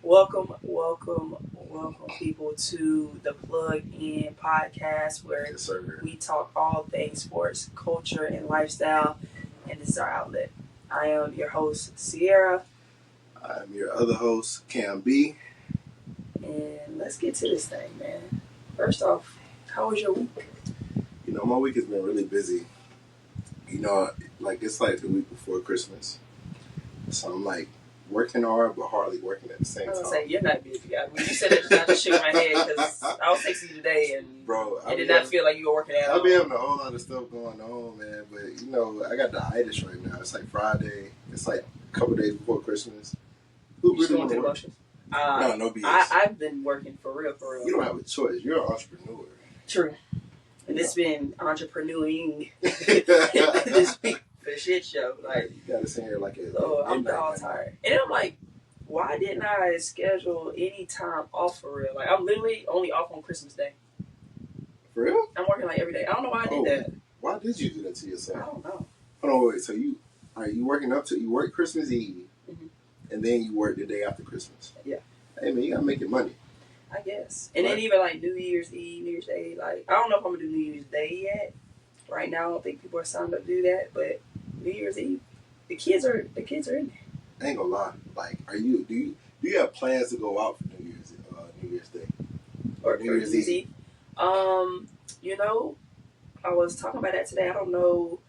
Welcome, people, to the Plug In podcast where Yes, sir. we talk all things sports, culture, and lifestyle, and this is our outlet. I am your host, Sierra, I'm your other host, Cam B. and let's get to this thing, man. First off, how was your week? My week has been really busy. It's like the week before Christmas. So I'm like working hard, but hardly working at the same I was time. gonna say, you're not busy. When you said that, I just shook my head because I was texting you today, and Bro, it did not feel like you were working out. I've been having a whole lot of stuff going on, man. But, I got the itis right now. It's like Friday. It's like a couple days before Christmas. Who You just really going want through to the work? motions? No BS. I've been working for real. You don't have a choice. You're an entrepreneur. True. And it's been entrepreneuring this week for the shit show. Like, you gotta sit here like a. so I'm midnight all man. tired. And I'm like, why didn't I schedule any time off for real? Like, I'm literally only off on Christmas Day. For real? I'm working like every day. I don't know why I did that. Why did you do that to I yourself? don't know. Hold on, wait. So you working up to you work Christmas Eve, and then you work the day after Christmas. Yeah. Hey man, you gotta make your money. I guess. And then even like New Year's Eve, New Year's Day, like, I don't know if I'm gonna do New Year's Day yet. Right now, I don't think people are signed up to do that. But New Year's Eve, the kids are in there. I ain't gonna lie. Like, do you have plans to go out for New Year's Day Or New Year's Eve? I was talking about that today. I don't know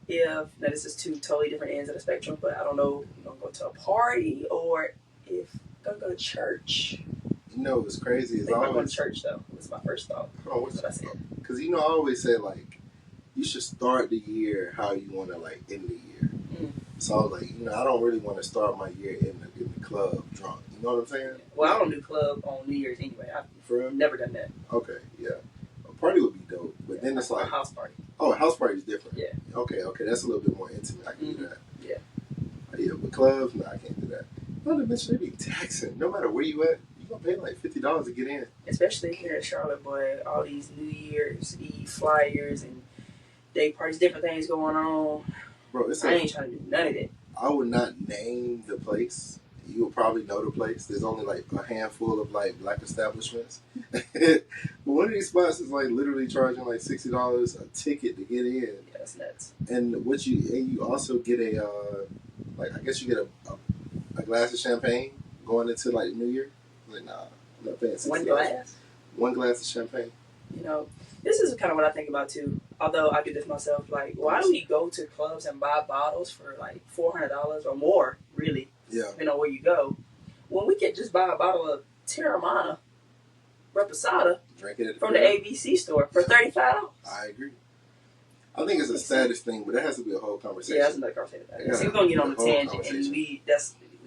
if this is two totally different ends of the spectrum, but I don't know if I'm gonna go to a party or if I'm gonna go to church. What's crazy I is think I'm going always to church though. Was my first thought. That's what I said. Because I always say like you should start the year how you want to like end the year. So I was like, I don't really want to start my year in the club drunk. You know what I'm saying? Well, I don't do club on New Year's anyway. For real? I've never done that. Okay, yeah. A party would be dope, but then it's like a house party. Oh, a house party is different. Yeah. Okay, that's a little bit more intimate. I can do that. Yeah. Yeah, but clubs, no, I can't do that. Not to mention they be taxing. No matter where you at, you gonna pay like $50 to get in. Especially here in Charlotte, boy, all these New Year's Eve flyers and day parties, different things going on. Bro, I ain't trying to do none of that. I would not name the place. You will probably know the place. There's only like a handful of like black establishments. But one of these spots is like literally charging like $60 a ticket to get in. Yeah, that's nuts. And you also get a I guess you get a glass of champagne going into like New Year. Like, nah, I'm not paying $60. One glass? One glass of champagne. This is kind of what I think about too. Although I do this myself, like, why do we go to clubs and buy bottles for like $400 or more, really? Yeah. Depending on where you go. When we could just buy a bottle of Terramana Reposada from the ABC store for $35. I agree. I think it's the saddest thing, but that has to be a whole conversation. Yeah, that's another conversation. So we're gonna get on the tangent and we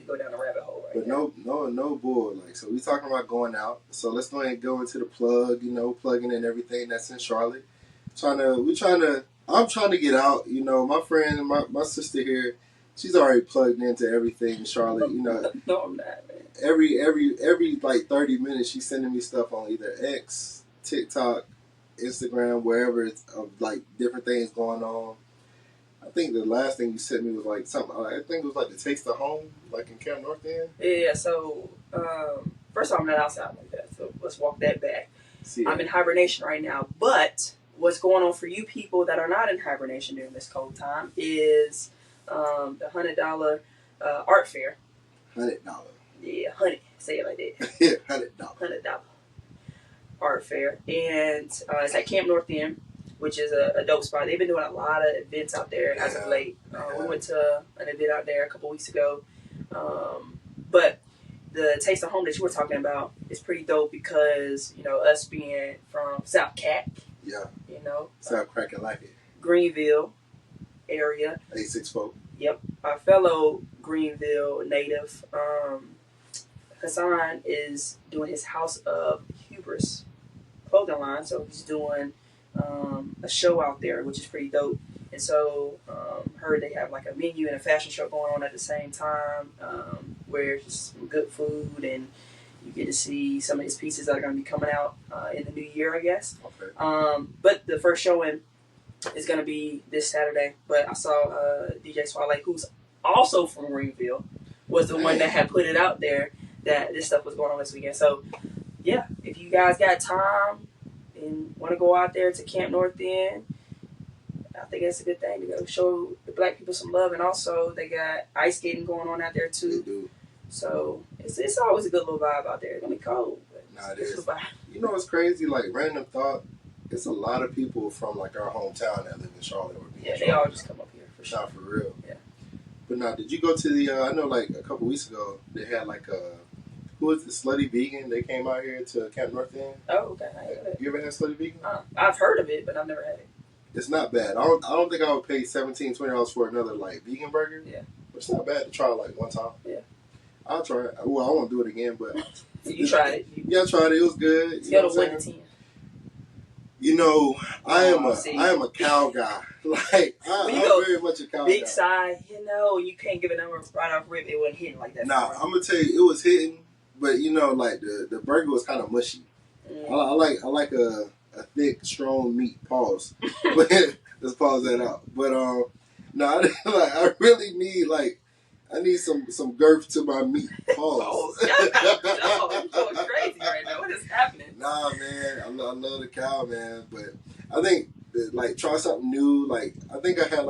go down the rabbit hole right now. But no bull. Like, so we talking about going out. So let's go ahead and go into the plug. Plugging in everything that's in Charlotte. I'm trying to get out. My friend, my sister here, she's already plugged into everything in Charlotte. No, I'm not, man. Every like 30 minutes, she's sending me stuff on either X, TikTok, Instagram, wherever it's of like different things going on. I think the last thing you sent me was like something. I think it was like the Taste of Home, like in Camp North End. Yeah. So first of all, I'm not outside like that. So let's walk that back. I'm in hibernation right now. But what's going on for you people that are not in hibernation during this cold time is the $100 art fair. $100. Yeah, $100. Say it like that. Yeah, $100. $100 art fair, and it's at Camp North End, which is a dope spot. They've been doing a lot of events out there as of late. We went to an event out there a couple weeks ago, but the Taste of Home that you were talking about is pretty dope because us being from South Cat, South Crackin' like it, Greenville area, 864. Yep, our fellow Greenville native Hassan is doing his House of Hubris clothing line, so he's doing a show out there, which is pretty dope. And so heard they have like a menu and a fashion show going on at the same time, where it's just some good food and you get to see some of his pieces that are going to be coming out in the new year, I guess. Okay. But the first showing is going to be this Saturday. But I saw DJ Swale, who's also from Greenville, was the one that had put it out there that this stuff was going on this weekend. So yeah, if you guys got time and want to go out there to Camp North End, I think that's a good thing to go show the black people some love. And also they got ice skating going on out there They too. do. So it's always a good little vibe out there. It's gonna be cold, but Nah, it it's is. a vibe. You know what's crazy? Like, random thought, it's a lot of people from, like, our hometown that live in Charlotte. Or be in Yeah, they Charlotte. all just come up here for sure. Not for real. Yeah. But now, did you go to the, I know, like, a couple weeks ago, they had, like, who was it, Slutty Vegan? They came out here to Camp North End. Oh, okay. I ain't got You ever had Slutty Vegan? it. I've heard of it, but I've never had it. It's not bad. I don't think I would pay $17, $20 for another, like, vegan burger. Yeah. But it's not bad to try, like, one time. Yeah. I'll try it. Well, I won't do it again, but... You tried it. Yeah, I tried it. It was good. You know Scale what of I'm 1 to saying? 10. You know, I am See. a cow guy. Like, When you I'm go very much a cow Big guy. side, you can't give a number right off rip. It wasn't hitting like that. Nah, I'm gonna tell you, it was hitting, but you know, like the burger was kind of mushy. Mm. I like a thick, strong meat. Pause. But let's pause that out. But no, I really need I need some girth to my meat. Pause. Oh, no, you're going crazy right now. What is happening? Nah, man, I love the cow, man. But I think try something new. Like, I think I had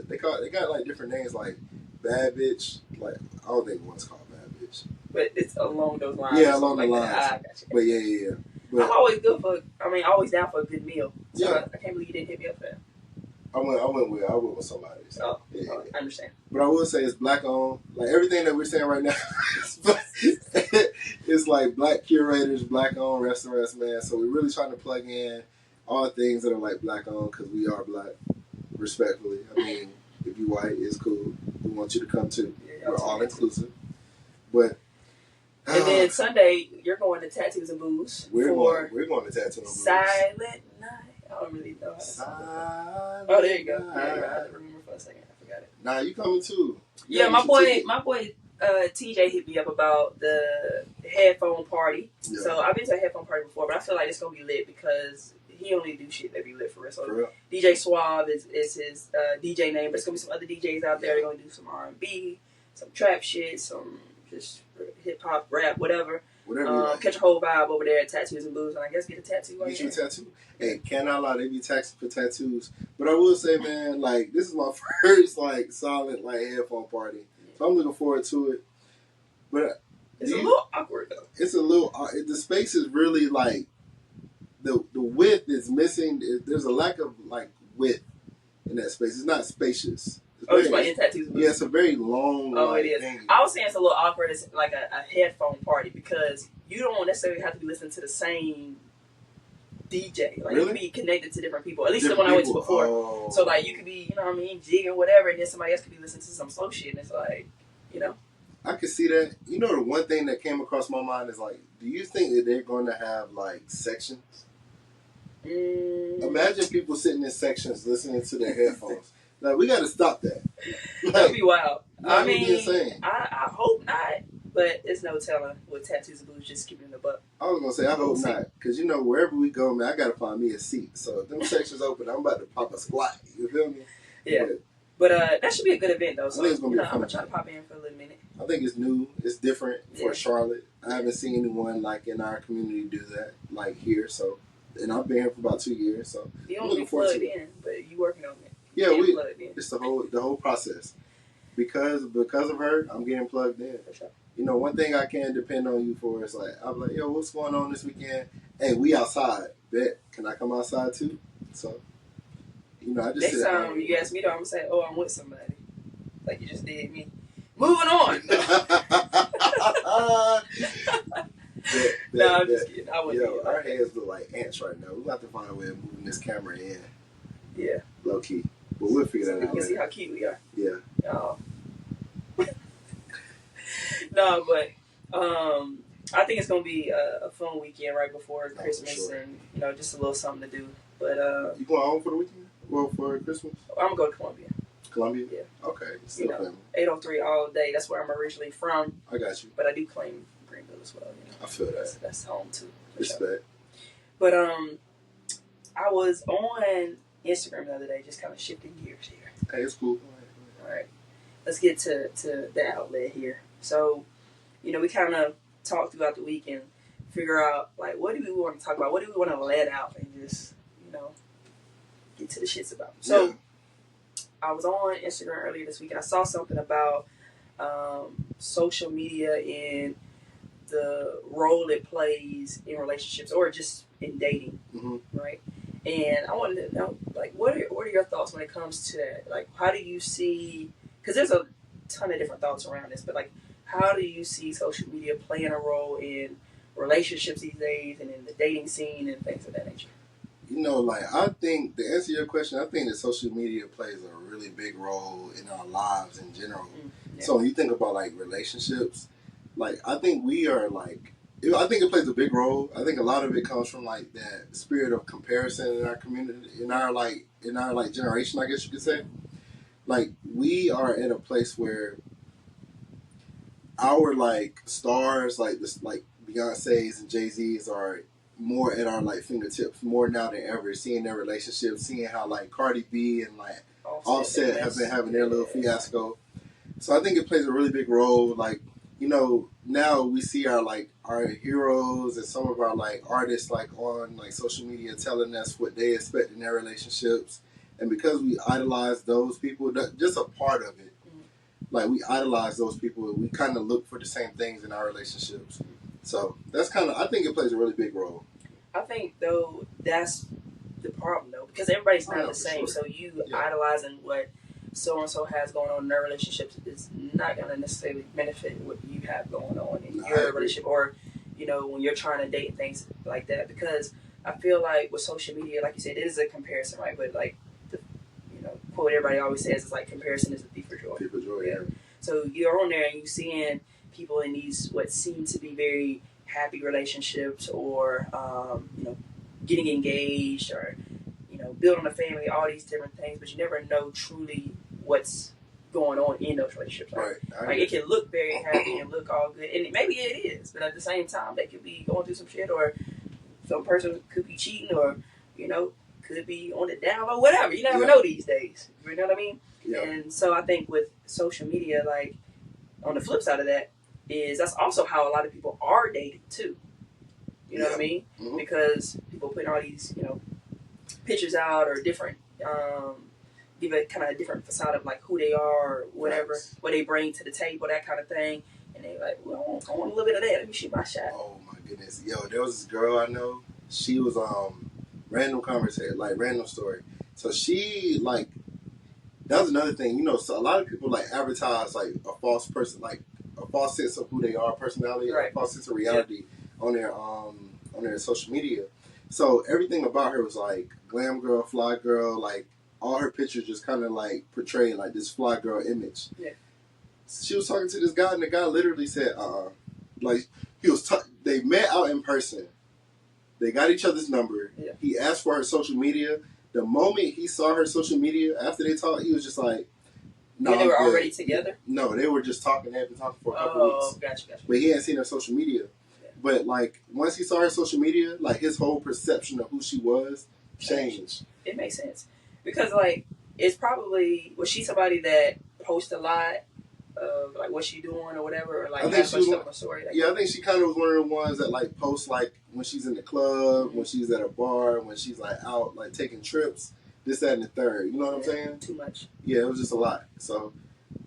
they got like different names, like Bad Bitch. Like, I don't think one's called Bad Bitch. But it's along those lines. Yeah, along the like lines. I got you. But yeah. But I'm always always down for a good meal. So Yeah. I can't believe you didn't hit me up for that. I went with somebody. So, Oh, yeah. I understand. But I will say it's black owned. Like, everything that we're saying right now, it's like black curators, black owned restaurants, man. So we're really trying to plug in all things that are like black owned because we are black. Respectfully, I mean, if you white, it's cool. We want you to come too. Yeah, We're all inclusive. But And then Sunday, you're going to Tattoos and Booze we're for going to Tattoo and Blues. Silent Night. I don't really know how to say it. Oh, there you go. Yeah, I had to remember for a second. I forgot it. Nah, you coming too. You Yeah, gotta my get your boy, ticket. TJ hit me up about the headphone party. Yeah. So I've been to a headphone party before, but I feel like it's gonna be lit because he only do shit that be lit for real. So For real. DJ Suave is his DJ name, but it's gonna be some other DJs out there. They're gonna do some R&B, some trap shit, some just hip hop, rap, whatever. Whatever you like. Catch a whole vibe over there at Tattoos and Booze, and I guess get a tattoo. Get you a tattoo. Hey, cannot lie, they be taxing for tattoos. But I will say, man, like, this is my first solid headphone party, so I'm looking forward to it. But It's a little awkward though. it's a little. The space is really the width is missing. There's a lack of width in that space. It's not spacious. It's Oh, it's very- like in Tattoos and Booze. yeah, it's a very long. Oh, it is. venue. I was saying it's a little awkward. It's like a headphone party because you don't necessarily have to be listening to the same DJ. Like, you Really? can be connected to different people. At least the Different one I went to people. before. Oh. So, like, you could be, jigging whatever, and then somebody else could be listening to some slow shit, and it's like, I could see that. You know, the one thing that came across my mind is do you think that they're going to have sections? Imagine people sitting in sections listening to their headphones. We got to stop that. that'd be wild. that would be insane. I hope not, but it's no telling with Tattoos and Booze just keeping the buck. I was gonna say I hope We'll see. not, because wherever we go, man, I gotta find me a seat. So if them sections open, I'm about to pop a squat. You feel me? Yeah. But But that should be a good event, though. So, I think it's gonna be I'm fun. going to try to pop in for a little minute. I think it's new. It's different for Yeah. Charlotte. I haven't seen anyone in our community do that here. So, and I've been here for about 2 years. So You I'm don't looking be forward plugged to in, but you working on it. yeah, Getting we. plugged in, It's the whole process. Because of her, I'm getting plugged in. for sure. One thing I can depend on you for is I'm like, yo, what's going on this weekend? Hey, we outside. Bet. Can I come outside too? So, I just Next sit at time home. you ask me, though, I'm going to say, oh, I'm with somebody. Like you just did me. Moving on. No, I'm just kidding. I wouldn't. Yo, our heads look like ants right now. We'll have to find a way of moving this camera in. Yeah. Low key. But we'll figure So that you out can see later. how cute we are. Yeah. Oh. No, but I think it's gonna be a fun weekend right before for Christmas, sure. and just a little something to do. But You going home for the weekend? Well, for Christmas? I'm gonna go to Columbia. Columbia? Yeah. Okay. Still family. 803 all day. That's where I'm originally from, I got you. but I do claim Greenville as well. I feel that. That's home too. for sure. Respect. But I was on Instagram the other day, just kind of shifting gears here. Hey, it's cool. All right, let's get to the outlet here. So, we kind of talk throughout the week and figure out like what do we want to talk about, what do we want to let out, and just get to the shits about. So I was on Instagram earlier this week and I saw something about social media and the role it plays in relationships or just in dating, right? And I wanted to know, like, what are your thoughts when it comes to that? Like, how do you see? Because there's a ton of different thoughts around this, but like, how do you see social media playing a role in relationships these days and in the dating scene and things of that nature? I think to answer your question, I think that social media plays a really big role in our lives in general. Yeah. So when you think about like relationships, like I think I think it plays a big role. I think a lot of it comes from like that spirit of comparison in our community, in our generation, I guess you could say. Like we are at a place where our like stars, like this, like Beyonce's and Jay-Z's are more at our like fingertips, more now than ever. Seeing their relationships, seeing how like Cardi B and like Offset have been having their little fiasco. So I think it plays a really big role. Like, now we see our heroes and some of our like artists like on like social media telling us what they expect in their relationships, and because we idolize those people, just a part of it. Like we idolize those people, we kind of look for the same things in our relationships. So that's I think it plays a really big role. I think though that's the problem though, because everybody's not the same. Sure. So you idolizing what so and so has going on in their relationships is not going to necessarily benefit what you have going on in your relationship, or when you're trying to date, things like that. Because I feel like with social media, like you said, it is a comparison, right? But like the quote everybody always says is like comparison is a thief of joy. Thief of joy, yeah. So you're on there and you're seeing people in these what seem to be very happy relationships, or getting engaged, or building a family, all these different things, but you never know truly what's going on in those relationships. Right? Like it can look very happy and look all good, and maybe it is, but at the same time, they could be going through some shit, or some person could be cheating, or could be on the down low, whatever. You never know these days. You know what I mean? Yeah. And so I think with social media, like on the flip side of that, is that's also how a lot of people are dating too. You know what I mean? Mm-hmm. Because people putting all these, pictures out, or different, give it kind of a different facade of like who they are, or whatever, what they bring to the table, that kind of thing. And they like, well, I want a little bit of that. Let me shoot my shot. Oh my goodness, there was this girl I know. She was random conversation, like random story. So she like, that was another thing, so a lot of people like advertise like a false person, like a false sense of who they are, personality, a false sense of reality on their social media. So everything about her was like glam girl, fly girl, like all her pictures just kind of like portraying like this fly girl image. Yeah. She was talking to this guy, and the guy literally said, like they met out in person. They got each other's number. Yeah. He asked for her social media. The moment he saw her social media after they talked, he was just like, "No." They were already together? No, they were just talking. They had been talking for a couple weeks. Oh, gotcha. But he hadn't seen her social media. Yeah. But like once he saw her social media, like his whole perception of who she was changed. It makes sense because like it's probably was she somebody that posts a lot of like what she doing or whatever, or like I think she was a story. Like, I think she kind of was one of the ones that like posts like when she's in the club, when she's at a bar, when she's like out like taking trips, this, that, and the third. You know what I'm saying? Too much. Yeah, it was just a lot. So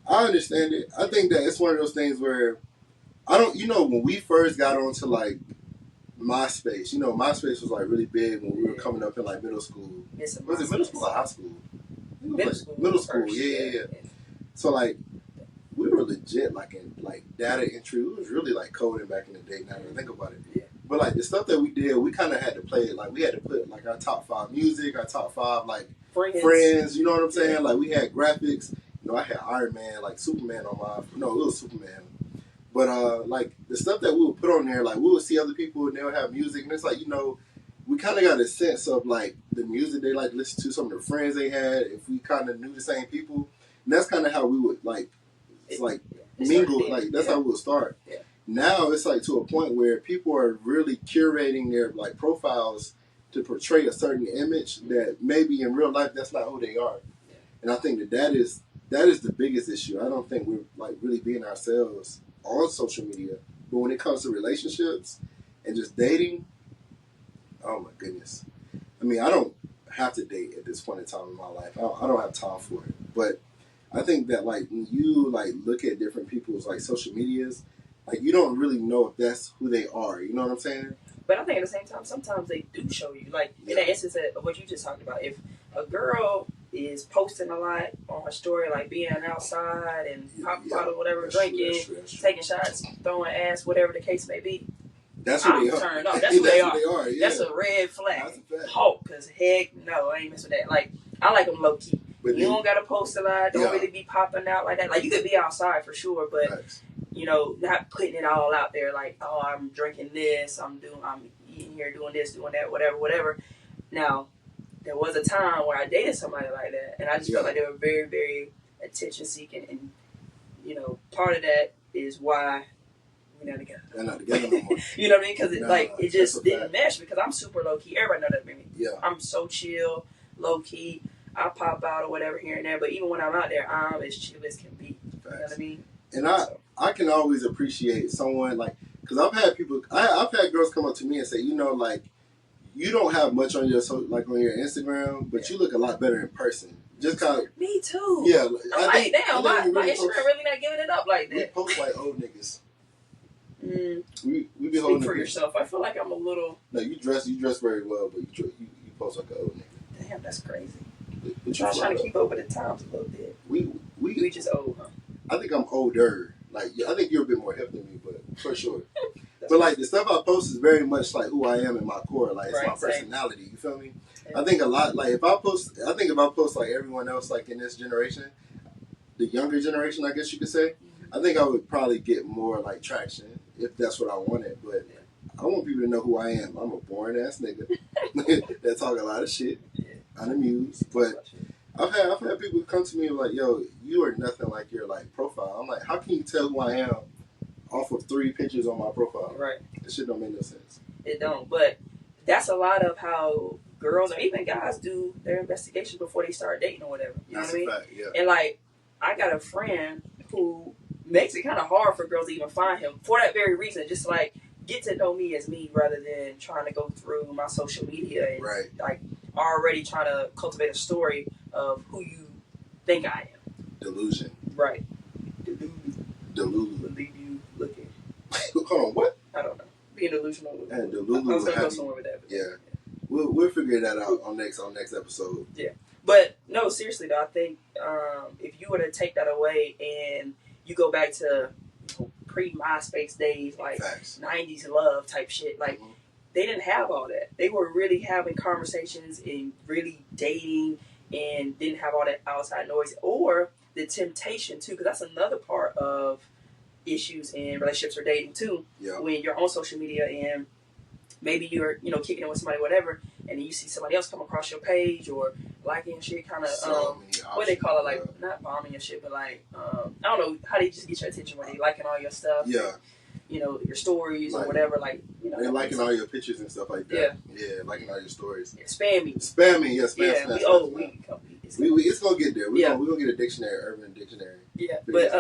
I understand it. I think that it's one of those things where I don't. When we first got onto like MySpace, MySpace was like really big when we were coming up in like middle school. Was it middle school or high school? Middle school. Middle school. Yeah. So like. We were legit like in like data entry. We was really like coding back in the day. Now that I think about it, but like the stuff that we did, we kind of had to play it. Like we had to put like our top 5 music, our top 5 like friends. You know what I'm saying? Yeah. Like we had graphics. I had Iron Man, like Superman on my little Superman. But like the stuff that we would put on there, like we would see other people and they would have music, and it's like we kind of got a sense of like the music they like to listen to, some of the friends they had. If we kind of knew the same people, and that's kind of how we would like. It's like mingle, like that's how we'll start. Yeah. Now it's like to a point where people are really curating their like profiles to portray a certain image that maybe in real life that's not who they are. Yeah. And I think that is the biggest issue. I don't think we're like really being ourselves on social media. But when it comes to relationships and just dating, oh my goodness. I mean, I don't have to date at this point in time in my life. I don't have time for it. But I think that like when you like look at different people's like social medias, like you don't really know if that's who they are. You know what I'm saying? But I think at the same time, sometimes they do show you. Like in that instance of what you just talked about, if a girl is posting a lot on her story, like being outside and popping bottle, whatever, drinking, taking shots, throwing ass, whatever the case may be. That's who they are. Turned off. That's who they are. Yeah. That's a red flag. That's a fact. Halt, because heck no, I ain't messing with that. Like, I like them low key. But you don't gotta post a lot. Don't really be popping out like that. Like, you could be outside for sure, but you know, not putting it all out there. Like, oh, I'm drinking this. I'm eating here, doing this, doing that, whatever. Now, there was a time where I dated somebody like that, and I just felt like they were very, very attention seeking, and you know, part of that is why we're not together. They're not together no more. You know what I mean? Because it just didn't mesh. Because I'm super low key. Everybody know that about me. Yeah. I'm so chill, low key. I pop out or whatever here and there, but even when I'm out there, I'm as chill as can be. You know what I mean? And I can always appreciate someone like, because I've had people, I've had girls come up to me and say, you know, like, you don't have much on your on your Instagram, but you look a lot better in person. Just kind of. Me too. Yeah. I'm like, damn, my Instagram really not giving it up like that. We post like old niggas. We be Speak holding for yourself. I feel like I'm a little. No, you dress very well, but you post like an old nigga. Damn, that's crazy. But I'm trying to keep up with the times a little bit. We just old, huh? I think I'm older. Like, I think you're a bit more hip than me, but for sure. But like the stuff I post is very much like who I am in my core. Like it's my personality. You feel me? Yeah. I think a lot. Like if I post like everyone else, like in this generation, the younger generation, I guess you could say, I think I would probably get more like traction if that's what I wanted. But I want people to know who I am. I'm a boring ass nigga that talk a lot of shit, unamused. But I've had people come to me like, yo, you are nothing like your like profile. I'm like, how can you tell who I am off of 3 pictures on my profile? Right. This shit don't make no sense. It don't. But that's a lot of how girls or even guys do their investigations before they start dating or whatever. You know what I mean? Fact, yeah. And like, I got a friend who makes it kind of hard for girls to even find him for that very reason. Just like get to know me as me rather than trying to go through my social media and like already trying to cultivate a story of who you think I am. Delusion. Right. Delulu. Believe you looking. Hold on, what? I don't know. Being delusional. And Delulu. I was gonna go somewhere with that. Yeah. We'll figure that out on next episode. Yeah. But no, seriously though, I think if you were to take that away and you go back to pre-MySpace days, like Facts. 90s love type shit, like they didn't have all that. They were really having conversations and really dating and didn't have all that outside noise or the temptation too, because that's another part of issues in relationships or dating too. Yeah. When you're on social media and maybe you're, kicking it with somebody, whatever, and then you see somebody else come across your page or liking shit, kind of, what they call it, like, not bombing your shit, but like, I don't know, how they just get your attention when they liking all your stuff. Yeah. Your stories or whatever, like, they're liking all your pictures and stuff like that. Yeah, liking all your stories. Yeah, spamming, it's gonna get there. We're gonna get a dictionary, urban dictionary. Yeah, but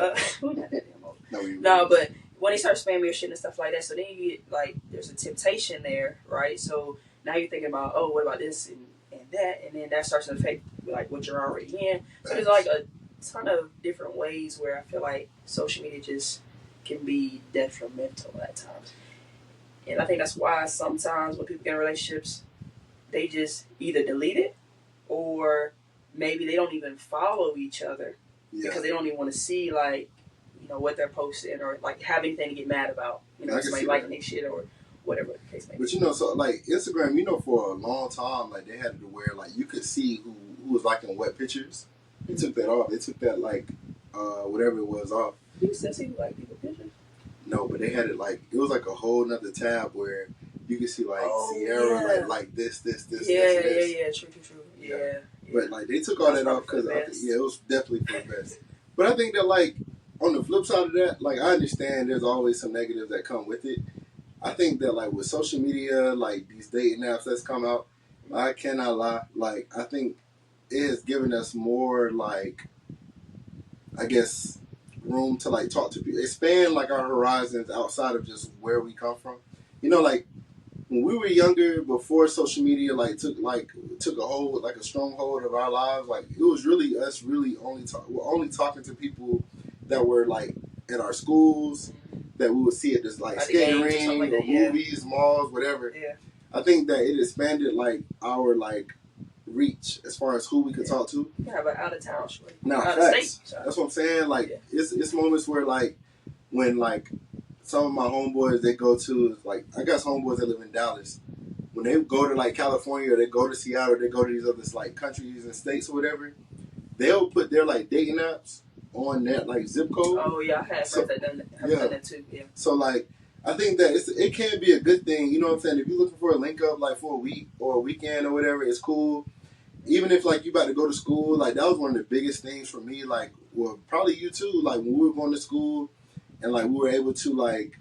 but when they start spamming your shit and stuff like that, so then you get like there's a temptation there, right? So now you're thinking about, oh, what about this and that, and then that starts to affect like what you're already in. So there's like a ton of different ways where I feel like social media just can be detrimental at times. And I think that's why sometimes when people get in relationships, they just either delete it or maybe they don't even follow each other because they don't even want to see like, what they're posting or like have anything to get mad about. Somebody liking their shit or whatever the case may be. But so like Instagram, for a long time, like they had it to where like you could see who was liking what pictures. They took that off. They took that like whatever it was off. You still see who like people's pictures? No, but they had it like it was like a whole nother tab where you could see like Sierra like this. Yeah, true. Yeah. But like they took all that off because it was definitely for the best. But I think that like on the flip side of that, like I understand there's always some negatives that come with it. I think that like with social media, like these dating apps that's come out, I cannot lie. Like I think it has given us more like, I guess, room to like talk to people, expand like our horizons outside of just where we come from. You know, like when we were younger, before social media took a hold, like a stronghold of our lives, like it was really us really only talking to people that were like at our schools, that we would see at this like skating ring or movies, malls, whatever. Yeah. I think that it expanded like our like reach as far as who we could talk to. You have an out of town shorty. Now, out facts. Of state. That's what I'm saying. Like it's moments where like when like some of my homeboys they go to like I got homeboys that live in Dallas. When they go to like California or they go to Seattle or they go to these other like countries and states or whatever, they'll put their like dating apps on that like zip code. Oh yeah, I had friends that done that too. Yeah. So like I think that it can be a good thing. You know what I'm saying? If you're looking for a link up like for a week or a weekend or whatever, it's cool. Even if like you about to go to school, like that was one of the biggest things for me. Like, well, probably you too. Like when we were going to school, and like we were able to like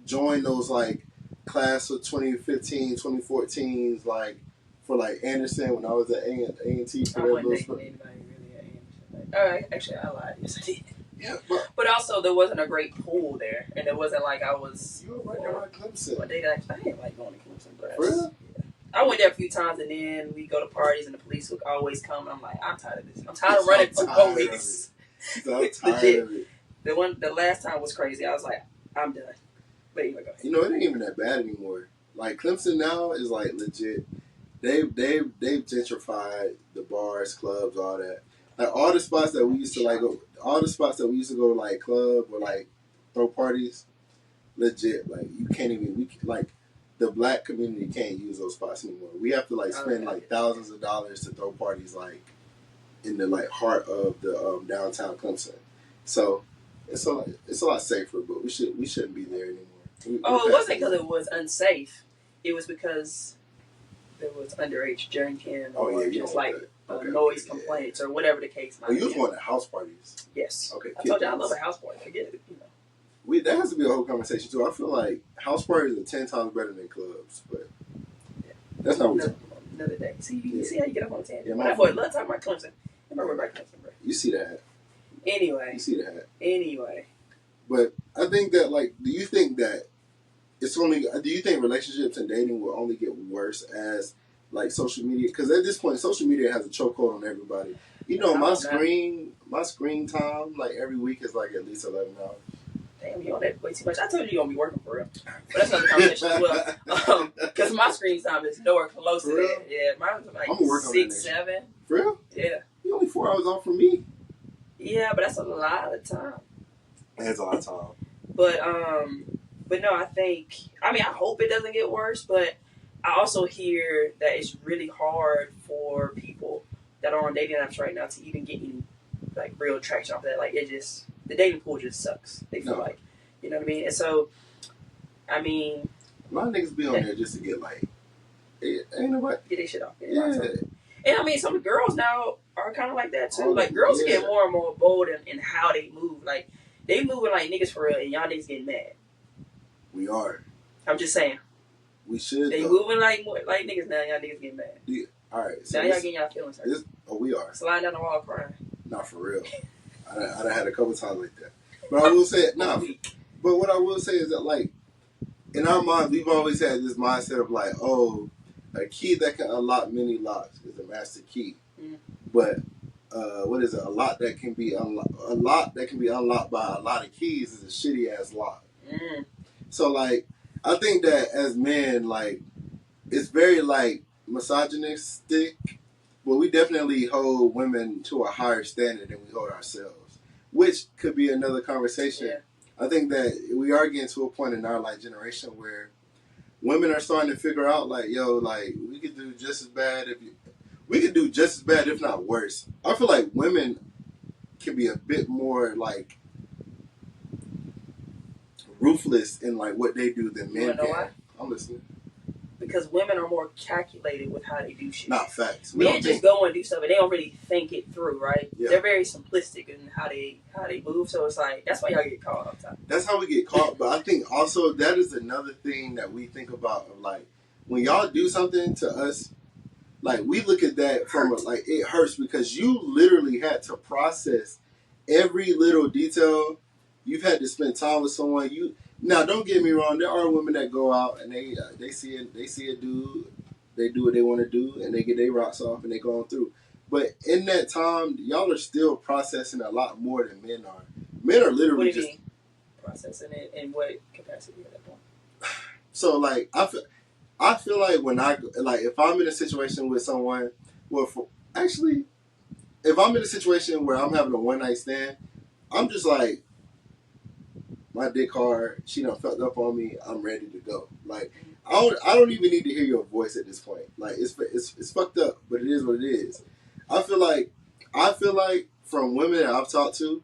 join those like class of 2015, 2014s, like for like Anderson when I was at A&T. I wasn't dating anybody really at Anderson. All right, actually, I lied. Yes, I did. Yeah, but also there wasn't a great pool there, and it wasn't like I was. You were right there at Clemson. I didn't like going to Clemson, but really? I went there a few times, and then we go to parties, and the police would always come. And I'm like, I'm tired of this. I'm tired of running from police. I'm tired of it. The last time was crazy. I was like, I'm done. But anyway, go ahead. You know, it ain't even that bad anymore. Like Clemson now is like legit. They've gentrified the bars, clubs, all that. Like all the spots that we used to like go, all the spots that we used to go to like club or like throw parties, legit. Like you can't even like. The black community can't use those spots anymore. We have to like spend like thousands of dollars to throw parties like in the like heart of the downtown Clemson. So it's a lot safer, but we shouldn't be there anymore. It wasn't because it was unsafe. It was because there was underage drinking or just like noise complaints or whatever the case might be. You was going to house parties. Yes. Okay. I told you I love a house party. Forget it. You know. That has to be a whole conversation too. I feel like house parties are 10 times better than clubs, but that's not what another day. See, you see how you get up on a tangent. Yeah, my boy, love talking about Clemson. Remember about Clemson, bro. You see that? Anyway. You see that? Anyway. But I think that like, do you think relationships and dating will only get worse as like social media? Because at this point, social media has a chokehold on everybody. You know, my screen time like every week is like at least 11 hours. Damn, you on that way too much. I told you you're going to be working for real. But that's another conversation as well. Because my screen time is nowhere close to that. Yeah, mine's like 6, 7. For real? Yeah. You're only 4 hours off from me. Yeah, but that's a lot of time. That's a lot of time. But no, I hope it doesn't get worse, but I also hear that it's really hard for people that are on dating apps right now to even get any like real traction off that. Like the dating pool just sucks. They feel like, you know what I mean? And so, I mean, a lot of niggas be on there just to get like, ain't nobody get their shit off. Yeah. And I mean, some girls now are kind of like that too. Like girls get more and more bold in how they move. Like they moving like niggas for real, and y'all niggas getting mad. We are. I'm just saying. We should. They moving like niggas now. Y'all niggas getting mad. Yeah. All right. So now y'all getting y'all feelings hurt. We are. Sliding down the wall crying. Not for real. I done had a couple times like that. But I will say, but what I will say is that, like, in our minds, we've always had this mindset of, like, oh, a key that can unlock many locks is a master key. Mm. But, what is it? A lock that can be unlocked by a lot of keys is a shitty-ass lock. Mm. So, like, I think that as men, like, it's very, like, misogynistic, but we definitely hold women to a higher standard than we hold ourselves, which could be another conversation. Yeah. I think that we are getting to a point in our like generation where women are starting to figure out like, yo, like we could do just as bad if not worse. I feel like women can be a bit more like ruthless in like what they do than men can. Why? I'm listening. Because women are more calculated with how they do shit. Not facts. Men just go and do stuff and they don't really think it through, right? Yeah. They're very simplistic in how they move. So it's like that's why y'all get caught all the time. That's how we get caught. But I think also that is another thing that we think about of like when y'all do something to us, like we look at that from like it hurts because you literally had to process every little detail. You've had to spend time with someone. Now, don't get me wrong. There are women that go out and they see a dude, they do what they want to do, and they get their rocks off and they go on through. But in that time, y'all are still processing a lot more than men are. Men are literally what do you mean? Processing it in what capacity at that point? So like I feel like when if I'm in a situation with someone, if I'm in a situation where I'm having a one night stand, I'm just like, my dick hard. She done fucked up on me. I'm ready to go. Like I don't even need to hear your voice at this point. Like it's fucked up, but it is what it is. I feel like from women that I've talked to,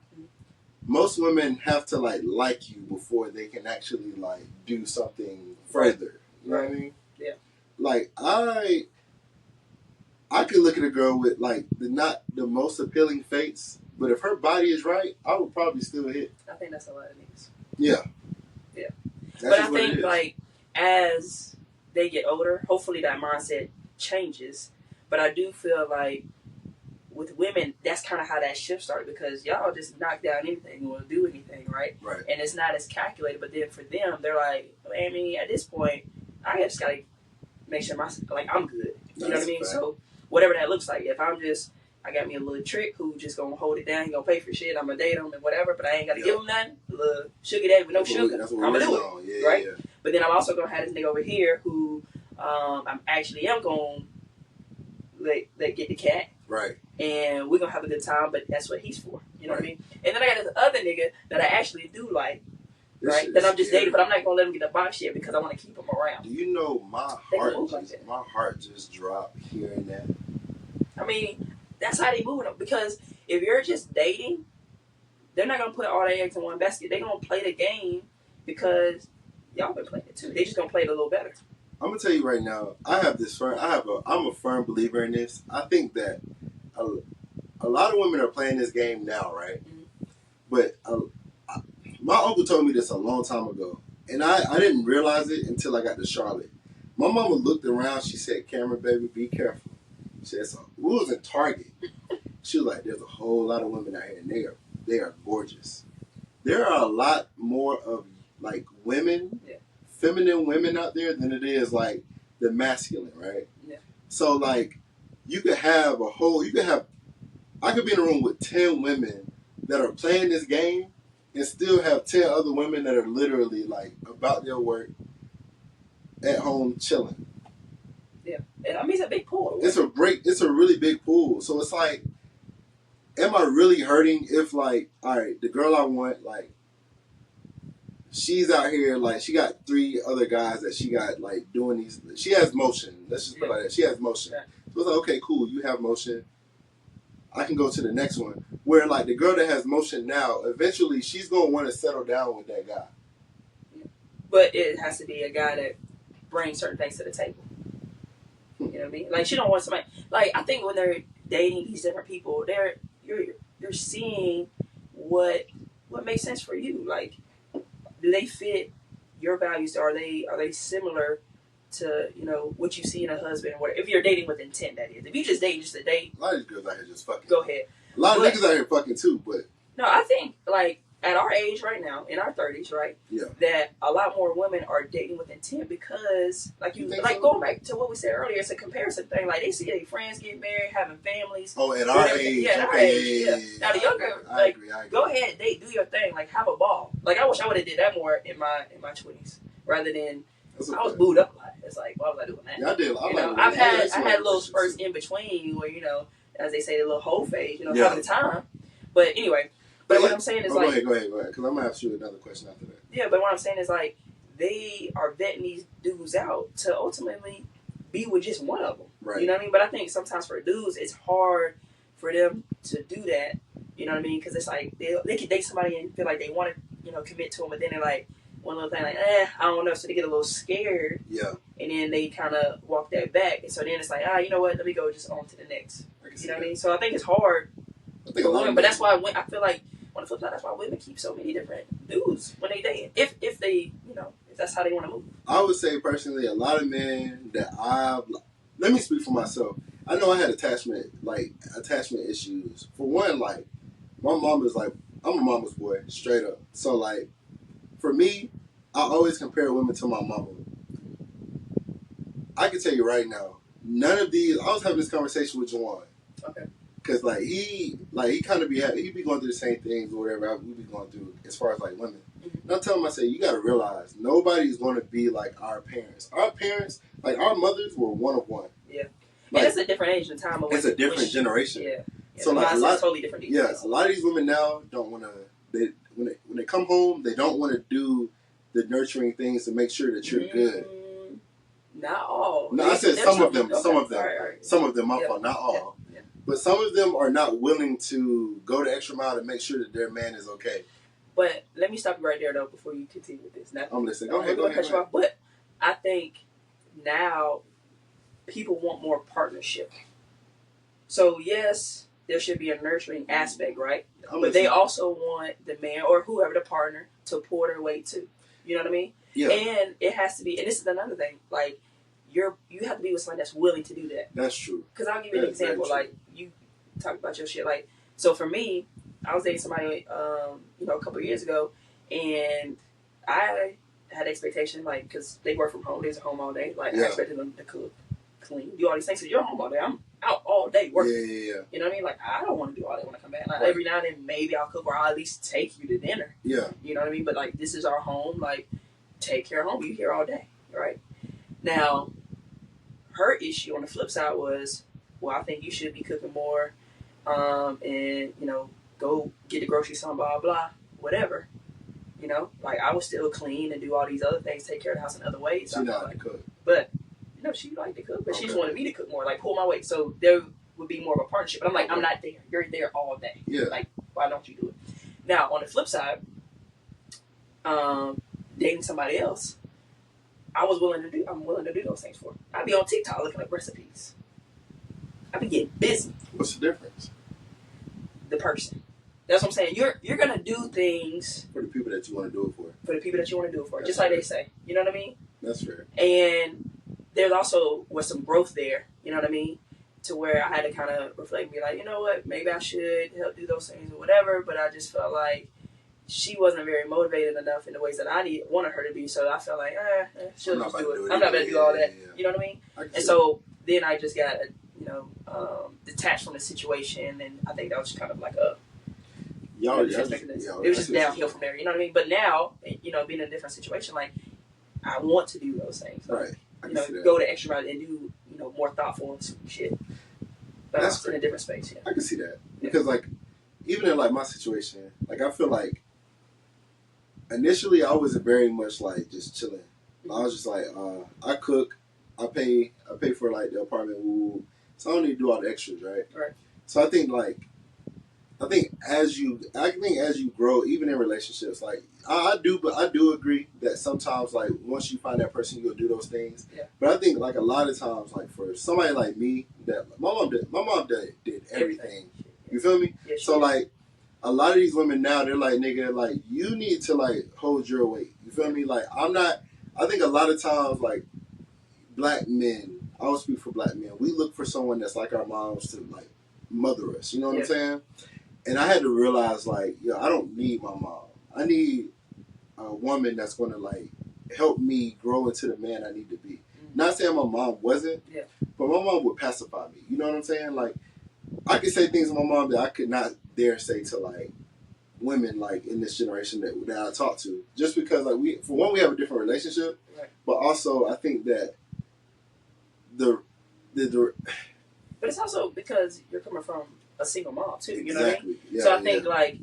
most women have to like you before they can actually like do something further. You know what I mean? Yeah. Like I could look at a girl with like not the most appealing face, but if her body is right, I would probably still hit. I think that's a lot of niggas. Yeah. Yeah. That's but I think like as they get older, hopefully that mindset changes. But I do feel like with women, that's kind of how that shift started, because y'all just knock down anything or do anything, right? Right. And it's not as calculated. But then for them, they're like, I mean, at this point, I just gotta make sure I'm good. You know what I mean? So whatever that looks like, if I got me a little trick who just gonna hold it down, he gonna pay for shit, I'm gonna date him and whatever, but I ain't gotta give him nothing. A little sugar daddy with no sugar, I'm gonna do it, right? Yeah. But then I'm also gonna have this nigga over here who I'm gonna let get the cat. Right. And we're gonna have a good time, but that's what he's for. You know what I mean? And then I got this other nigga that I actually do like, right? That I'm just dating, but I'm not gonna let him get the box yet because I want to keep him around. Do you know my heart just dropped hearing that? I mean, that's how they moving up, because if you're just dating, they're not gonna put all their eggs in one basket. They're gonna play the game because y'all been playing it too. They just gonna play it a little better. I'm gonna tell you right now. I'm a firm believer in this. I think that a lot of women are playing this game now, right? Mm-hmm. But my uncle told me this a long time ago, and I didn't realize it until I got to Charlotte. My mama looked around. She said, "Cameron, baby, be careful." She said, "We was in Target." She was like, "There's a whole lot of women out here, and they are gorgeous. There are a lot more of like women, feminine women out there than it is like the masculine, right?" Yeah. So like, I could be in a room with 10 women that are playing this game and still have 10 other women that are literally like about their work, at home chilling. Yeah. And I mean, it's a big pool. It's a really big pool. So it's like, am I really hurting if like, all right, the girl I want, like, she's out here, like, she got 3 other guys that she got, like, doing these. She has motion. Let's just put it like that. She has motion. Yeah. So it's like, okay, cool, you have motion. I can go to the next one. Where, like, the girl that has motion now, eventually she's going to want to settle down with that guy. But it has to be a guy that brings certain things to the table. You know what I mean? Like, she don't want somebody. Like, I think when they're dating these different people, you're seeing what makes sense for you. Like, do they fit your values? Are they similar to, you know, what you see in a husband? Or if you're dating with intent, that is. If you just date just to date, a lot of these girls out here just fucking. Go ahead. A lot of niggas out here fucking too, but no, I think like at our age right now, in our 30s, right? Yeah. That a lot more women are dating with intent because, like going back to what we said earlier, it's a comparison thing. Like they see their friends getting married, having families. Oh, at our age. Yeah, at our age. Yeah. Now the younger, I agree. Go ahead, date, do your thing, like have a ball. Like I wish I would have did that more in my 20s rather than I was booed up a lot. It's like, why was I doing that? Yeah, I did. I had little spurts in between where, you know, as they say, the little whole phase, you know, having the time. But anyway. But what I'm saying is go ahead, because I'm going to ask you another question after that. Yeah, but what I'm saying is like, they are vetting these dudes out to ultimately be with just one of them. Right. You know what I mean? But I think sometimes for dudes, it's hard for them to do that. You know what I mean? Because it's like, they can date somebody and feel like they want to, you know, commit to them, but then they're like, one little thing like, I don't know. So they get a little scared. Yeah. And then they kind of walk that back. And so then it's like, you know what? Let me go just on to the next. You know what I mean? So I think it's hard for women. But that's why I feel like, on the flip side, that's why women keep so many different dudes when they date. If they, you know, if that's how they want to move. I would say personally, a lot of men that let me speak for myself. I know I had attachment issues. For one, like my mom is like, I'm a mama's boy, straight up. So like, for me, I always compare women to my mama. I can tell you right now, none of these. I was having this conversation with Juwan. Okay. Cause he kind of he be going through the same things or whatever we be going through as far as like women. And I tell him, I say, you got to realize nobody's going to be like our parents. Our parents, like our mothers, were one of one. Yeah. Like, and it's a different age and time. It's a different generation. Yeah. So like totally different. A lot of these women now don't want to. When they come home, they don't want to do the nurturing things to make sure that you're good. Not all. No, I said some of them. Okay. Some of them. Right. Some of them. My fault. Not all. Yeah. But some of them are not willing to go the extra mile to make sure that their man is okay. But let me stop you right there, though, before you continue with this. Now, I'm listening. Go ahead. But I think now people want more partnership. So, yes, there should be a nurturing aspect, right? But they also want the man or whoever, the partner, to pour their weight too. You know what I mean? Yeah. And it has to be, and this is another thing, like, you have to be with someone that's willing to do that. That's true. Because I'll give you an example. Like, you talk about your shit. Like, so for me, I was dating somebody, a couple of years ago, and I had expectation, like, because they work from home, they're at home all day. Like, I expected them to cook, clean, do all these things. So you're home all day. I'm out all day working. Yeah. You know what I mean? Like, I don't want to do all that when I come back. Like, every now and then, maybe I'll cook or I'll at least take you to dinner. Yeah. You know what I mean? But, like, this is our home. Like, take care of home. You here all day, right? Now, her issue on the flip side was, well, I think you should be cooking more, and go get the groceries, some blah blah, whatever. Like I would still clean and do all these other things, take care of the house in other ways. She not like to cook, but she liked to cook, but she just wanted me to cook more, like pull my weight. So there would be more of a partnership. But I'm like, I'm not there. You're there all day. Yeah. Like, why don't you do it? Now on the flip side, dating somebody else. I'm willing to do those things for. I'd be on TikTok looking up recipes. I'd be getting busy. What's the difference? The person. That's what I'm saying. You're gonna do things for the people that you want to do it for. For the people that you want to do it for. That's just fair. like they say. You know what I mean? That's fair. And there's also some growth there. You know what I mean? To where I had to kind of reflect and be like, you know what? Maybe I should help do those things or whatever. But I just felt like she wasn't very motivated enough in the ways that I wanted her to be. So I felt like, she'll just do it. I'm not going to do all that. Yeah. You know what I mean? And so then I just got, detached from the situation. And I think that was kind of like a... it was just downhill from there. You know what I mean? But now, being in a different situation, like, I want to do those things. Like, right. Go the extra mile and do, more thoughtful and shit. But that's in a different space, yeah. I can see that. Because, like, even in, like, my situation, like, I feel like initially I was very much, like, just chilling. Mm-hmm. I was just like, I cook, I pay for, like, the apartment, so I don't need to do all the extras, right? Right. So I think as you grow, even in relationships, like I do agree that sometimes, like, once you find that person, you'll do those things. Yeah. But I think, like, a lot of times, like, for somebody like me, that my mom did everything. You feel me? Yeah, so like, a lot of these women now, they're like, nigga, like, you need to, like, hold your weight. You feel me? Like, I think a lot of times, like, black men, I will speak for black men, we look for someone that's like our moms to, like, mother us. You know what I'm saying? And I had to realize, like, I don't need my mom. I need a woman that's going to, like, help me grow into the man I need to be. Mm-hmm. Not saying my mom wasn't, but my mom would pacify me. You know what I'm saying? Like, I could say things to my mom that I could not dare say to, like, women, like, in this generation that I talk to. Just because, like, we have a different relationship, but also I think that but it's also because you're coming from a single mom too, you know exactly. what I mean? Yeah, so I think like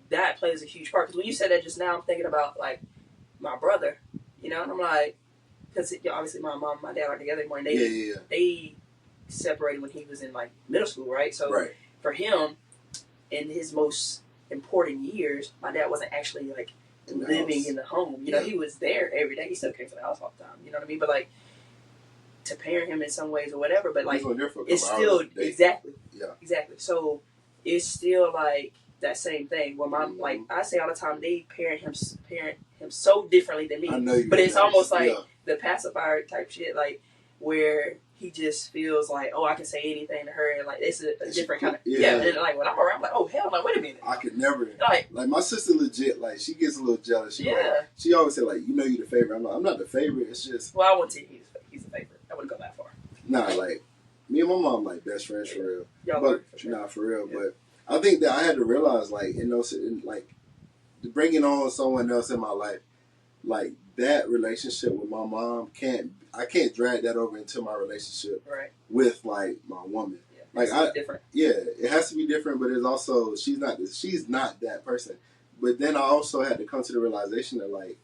that plays a huge part. Because when you said that just now, I'm thinking about like my brother, and I'm like, because obviously my mom and my dad are together more, and they separated when he was in like middle school, right? So for him, in his most important years, my dad wasn't actually like living in the home. He was there every day. He still came to the house all the time. You know what I mean? But like, to parent him in some ways or whatever, but like it's still exactly. So it's still like that same thing. Where my like I say all the time, they parent him so differently than me. I know you but it's almost like the pacifier type shit, like where he just feels like, oh, I can say anything to her, and like it's a different kind of yeah. And like when I'm around, I'm like, oh hell, like wait a minute, I could never like my sister legit like she gets a little jealous. She yeah. like, she always said like, you know, you the favorite. I'm not the favorite. It's just well, I wouldn't say he's the favorite. I wouldn't go that far. nah, like me and my mom like best friends for real. Y'all But are, for sure. nah, for real. Yeah. But I think that I had to realize like like bringing on someone else in my life, like that relationship with my mom I can't drag that over into my relationship Right. with like my woman. Yeah. Like different. Yeah, it has to be different, but it's also she's not that person. But then I also had to come to the realization that like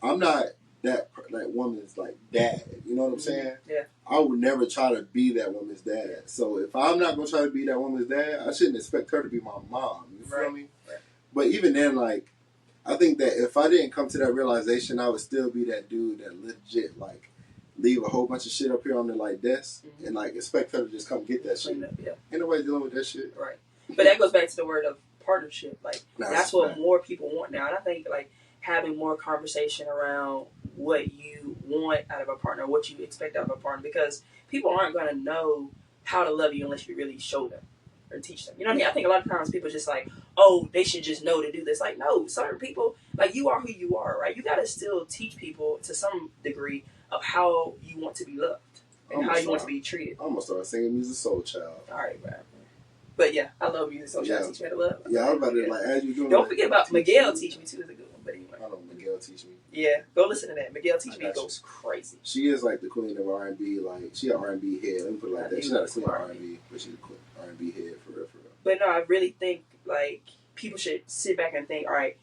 I'm not that woman's like dad. You know what I'm saying? Yeah. I would never try to be that woman's dad. So if I'm not gonna try to be that woman's dad, I shouldn't expect her to be my mom. You feel me? Right. But even then, like I think that if I didn't come to that realization, I would still be that dude that legit like leave a whole bunch of shit up here on the like desk and like expect her to just come get that shit. Yeah. Ain't nobody dealing with that shit. Right. But that goes back to the word of partnership. Like that's what right. more people want now. And I think like having more conversation around what you want out of a partner, what you expect out of a partner, because people aren't going to know how to love you unless you really show them or teach them. You know what I mean? I think a lot of times people just like, oh, they should just know to do this. Like, no, certain people, like you are who you are, right? You got to still teach people to some degree of how you want to be loved and how you want to be treated. I'm gonna start singing Music Soul Child. All right, man. But yeah, I love Music Soul Child. Teach me how to love. Yeah, I was about to like as you doing. Don't forget about Miguel Teach Me too is a good one. But anyway, I know Miguel Teach Me. Yeah, go listen to that. Miguel Teach Me goes crazy. She is like the queen of R&B. Like she an R&B head. Let me put it like that. She's not a queen of R&B, but she's a queen R&B head for real. But no, I really think like people should sit back and think, all right,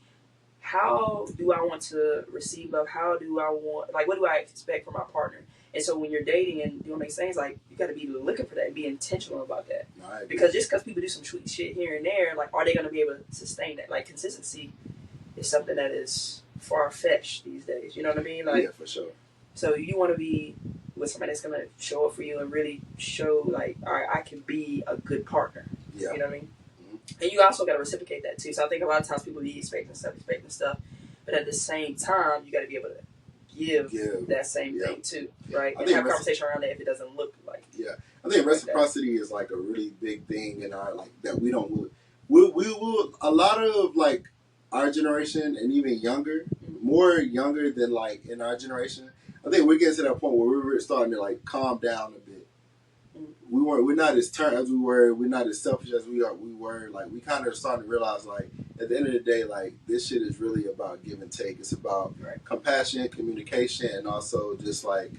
how do I want to receive love? How do I want, like, what do I expect from my partner? And so when you're dating and doing these things, like, you got to be looking for that and be intentional about that. Because just because people do some sweet shit here and there, like, are they going to be able to sustain that? Like, consistency is something that is far-fetched these days. You know what I mean? Like, yeah, for sure. So you want to be with somebody that's going to show up for you and really show, like, all right, I can be a good partner. Yeah. You know what I mean? And you also got to reciprocate that too. So I think a lot of times people be expecting stuff, but at the same time, you got to be able to give that same thing too, right? And have a conversation around that if it doesn't look like. Yeah, I think reciprocity is like a really big thing in our like that we don't. We will a lot of like our generation and even younger, more younger than like in our generation. I think we're getting to that point where we're starting to like calm down a bit. We're not as turned as we were. We're not as selfish as we were. Like we kind of starting to realize, like at the end of the day, like this shit is really about give and take. It's about compassion, communication, and also just like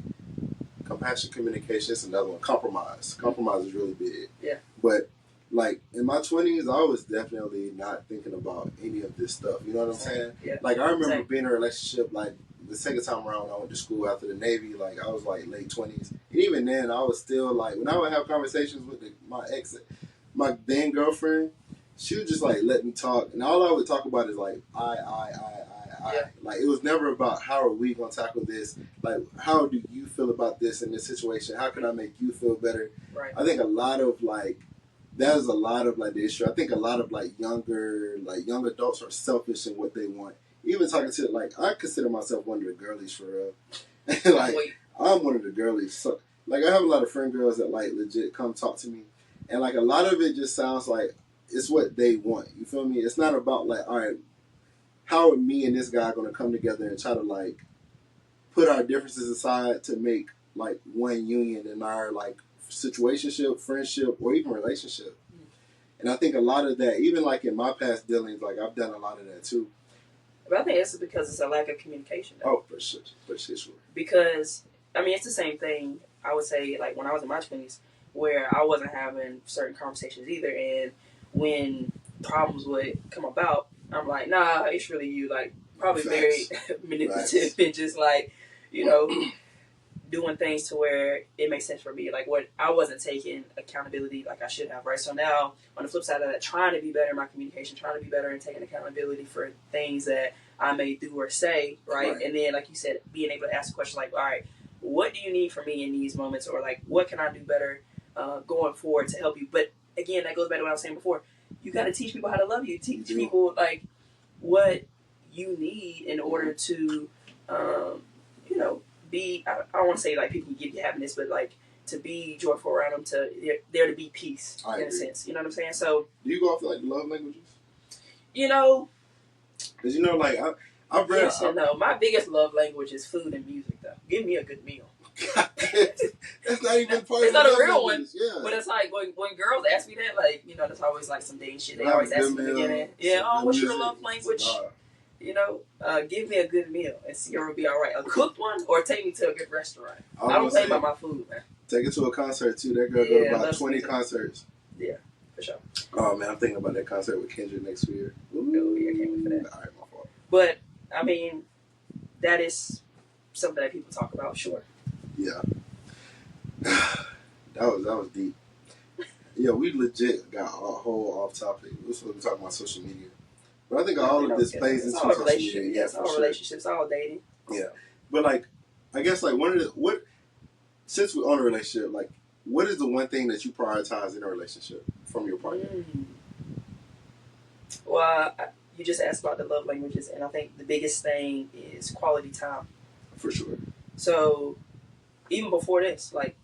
compassion, communication. It's another one. Compromise. Compromise is really big. Yeah. But like in my 20s, I was definitely not thinking about any of this stuff. You know what I'm saying? Yeah. Like I remember being in a relationship like. The second time around when I went to school after the Navy, like I was like late 20s. And even then, I was still like, when I would have conversations with my then girlfriend, she would just like let me talk. And all I would talk about is like, I. Yeah. Like it was never about how are we going to tackle this? Like, how do you feel about this in this situation? How can I make you feel better? Right. I think a lot of like, there's a lot of like the issue. I think a lot of like young adults are selfish in what they want. Even talking to like, I consider myself one of the girlies for real. Like, I'm one of the girlies. So, like, I have a lot of friend girls that like legit come talk to me, and like a lot of it just sounds like it's what they want. You feel me? It's not about like, all right, how are me and this guy going to come together and try to like put our differences aside to make like one union in our like situationship, friendship, or even relationship. And I think a lot of that, even like in my past dealings, like I've done a lot of that too. But I think it's because it's a lack of communication. Though. Oh, for sure. Because, I mean, it's the same thing, I would say, like when I was in my 20s, where I wasn't having certain conversations either. And when problems would come about, I'm like, nah, it's really you. Like, probably very manipulative and just like, you know, doing things to where it makes sense for me. Like, what I wasn't taking accountability like I should have, right? So now, on the flip side of that, trying to be better in my communication, trying to be better in taking accountability for things that I may do or say, right? And then, like you said, being able to ask a question like, all right, what do you need from me in these moments? Or, like, what can I do better going forward to help you? But, again, that goes back to what I was saying before. You got to teach people how to love you. Teach people, like, what you need in order to, you know, be, I don't want to say like people can give you happiness, but like to be joyful around them, to there to be peace I in agree. a sense. You know what I'm saying? So, Do you go off like the love languages? you know, Because you know, like I've read. yes and no. My biggest love language is food and music, though. Give me a good meal. That's not even part It's of not the a love real languages. Yeah. But it's like when girls ask me that, like, you know, that's always like some dang shit. They Have always a ask good me in the meal, beginning. Yeah, some oh, good what's your music. love language? Nah. You know, give me a good meal and see you'll be all right. A cooked one, or take me to a good restaurant. I don't play by my food, man. Take it to a concert too. That girl go to about 20 concerts. Yeah, for sure. Oh man, I'm thinking about that concert with Kendrick next year. Ooh, yeah, I can't wait for that. All right, my fault. But I mean, that is something that people talk about. Sure. Yeah. that was deep. Yeah, we legit got a whole off topic. We're supposed to be talking about social media, but I think all of this plays into social media. Yeah, it's all relationships, all dating. Yeah, but like, I guess like since we're on a relationship, like, what is the one thing that you prioritize in a relationship from your partner? Well, you just asked about the love languages, and I think the biggest thing is quality time. For sure. So, even before this, like,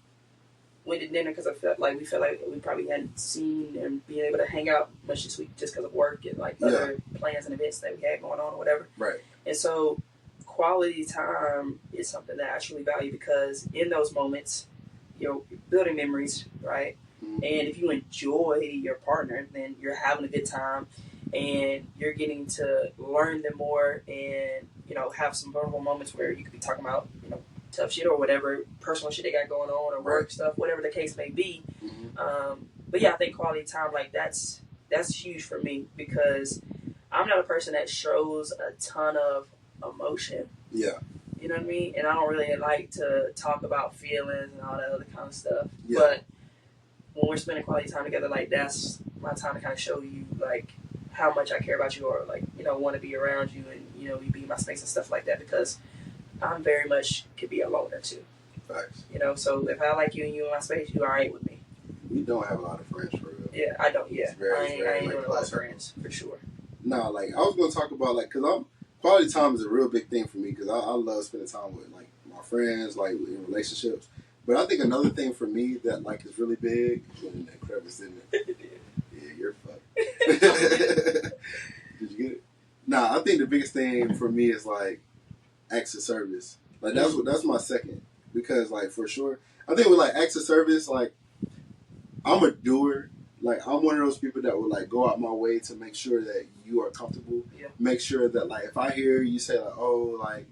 went to dinner because we felt like we probably hadn't seen and been able to hang out much this week just because of work and like other plans and events that we had going on or whatever. Right. And so, quality time is something that I truly value because in those moments, you're building memories, right? Mm-hmm. And if you enjoy your partner, then you're having a good time and you're getting to learn them more and, you know, have some vulnerable moments where you could be talking about, you know, tough shit or whatever, personal shit they got going on or work stuff, whatever the case may be. Mm-hmm. But yeah, I think quality time, like that's huge for me because I'm not a person that shows a ton of emotion. Yeah. You know what I mean? And I don't really like to talk about feelings and all that other kind of stuff. Yeah. But when we're spending quality time together, like that's my time to kind of show you like how much I care about you or like, you know, want to be around you and, you know, you be in my space and stuff like that because I'm very much could be a loner too. Facts. You know, so if I like you and you in my space, you all right with me. We don't have a lot of friends for real. Yeah, I don't. Yeah, I ain't like, doing a lot of friends for sure. No, like I was gonna talk about like because quality time is a real big thing for me because I love spending time with like my friends, like in relationships. But I think another thing for me that like is really big when that crevice in there. Yeah, you're fucked. Did you get it? Nah, I think the biggest thing for me is like acts of service. Like that's my second because like for sure I think with like acts of service like I'm a doer. Like I'm one of those people that would like go out my way to make sure that you are comfortable. Yeah. Make sure that like if I hear you say like oh like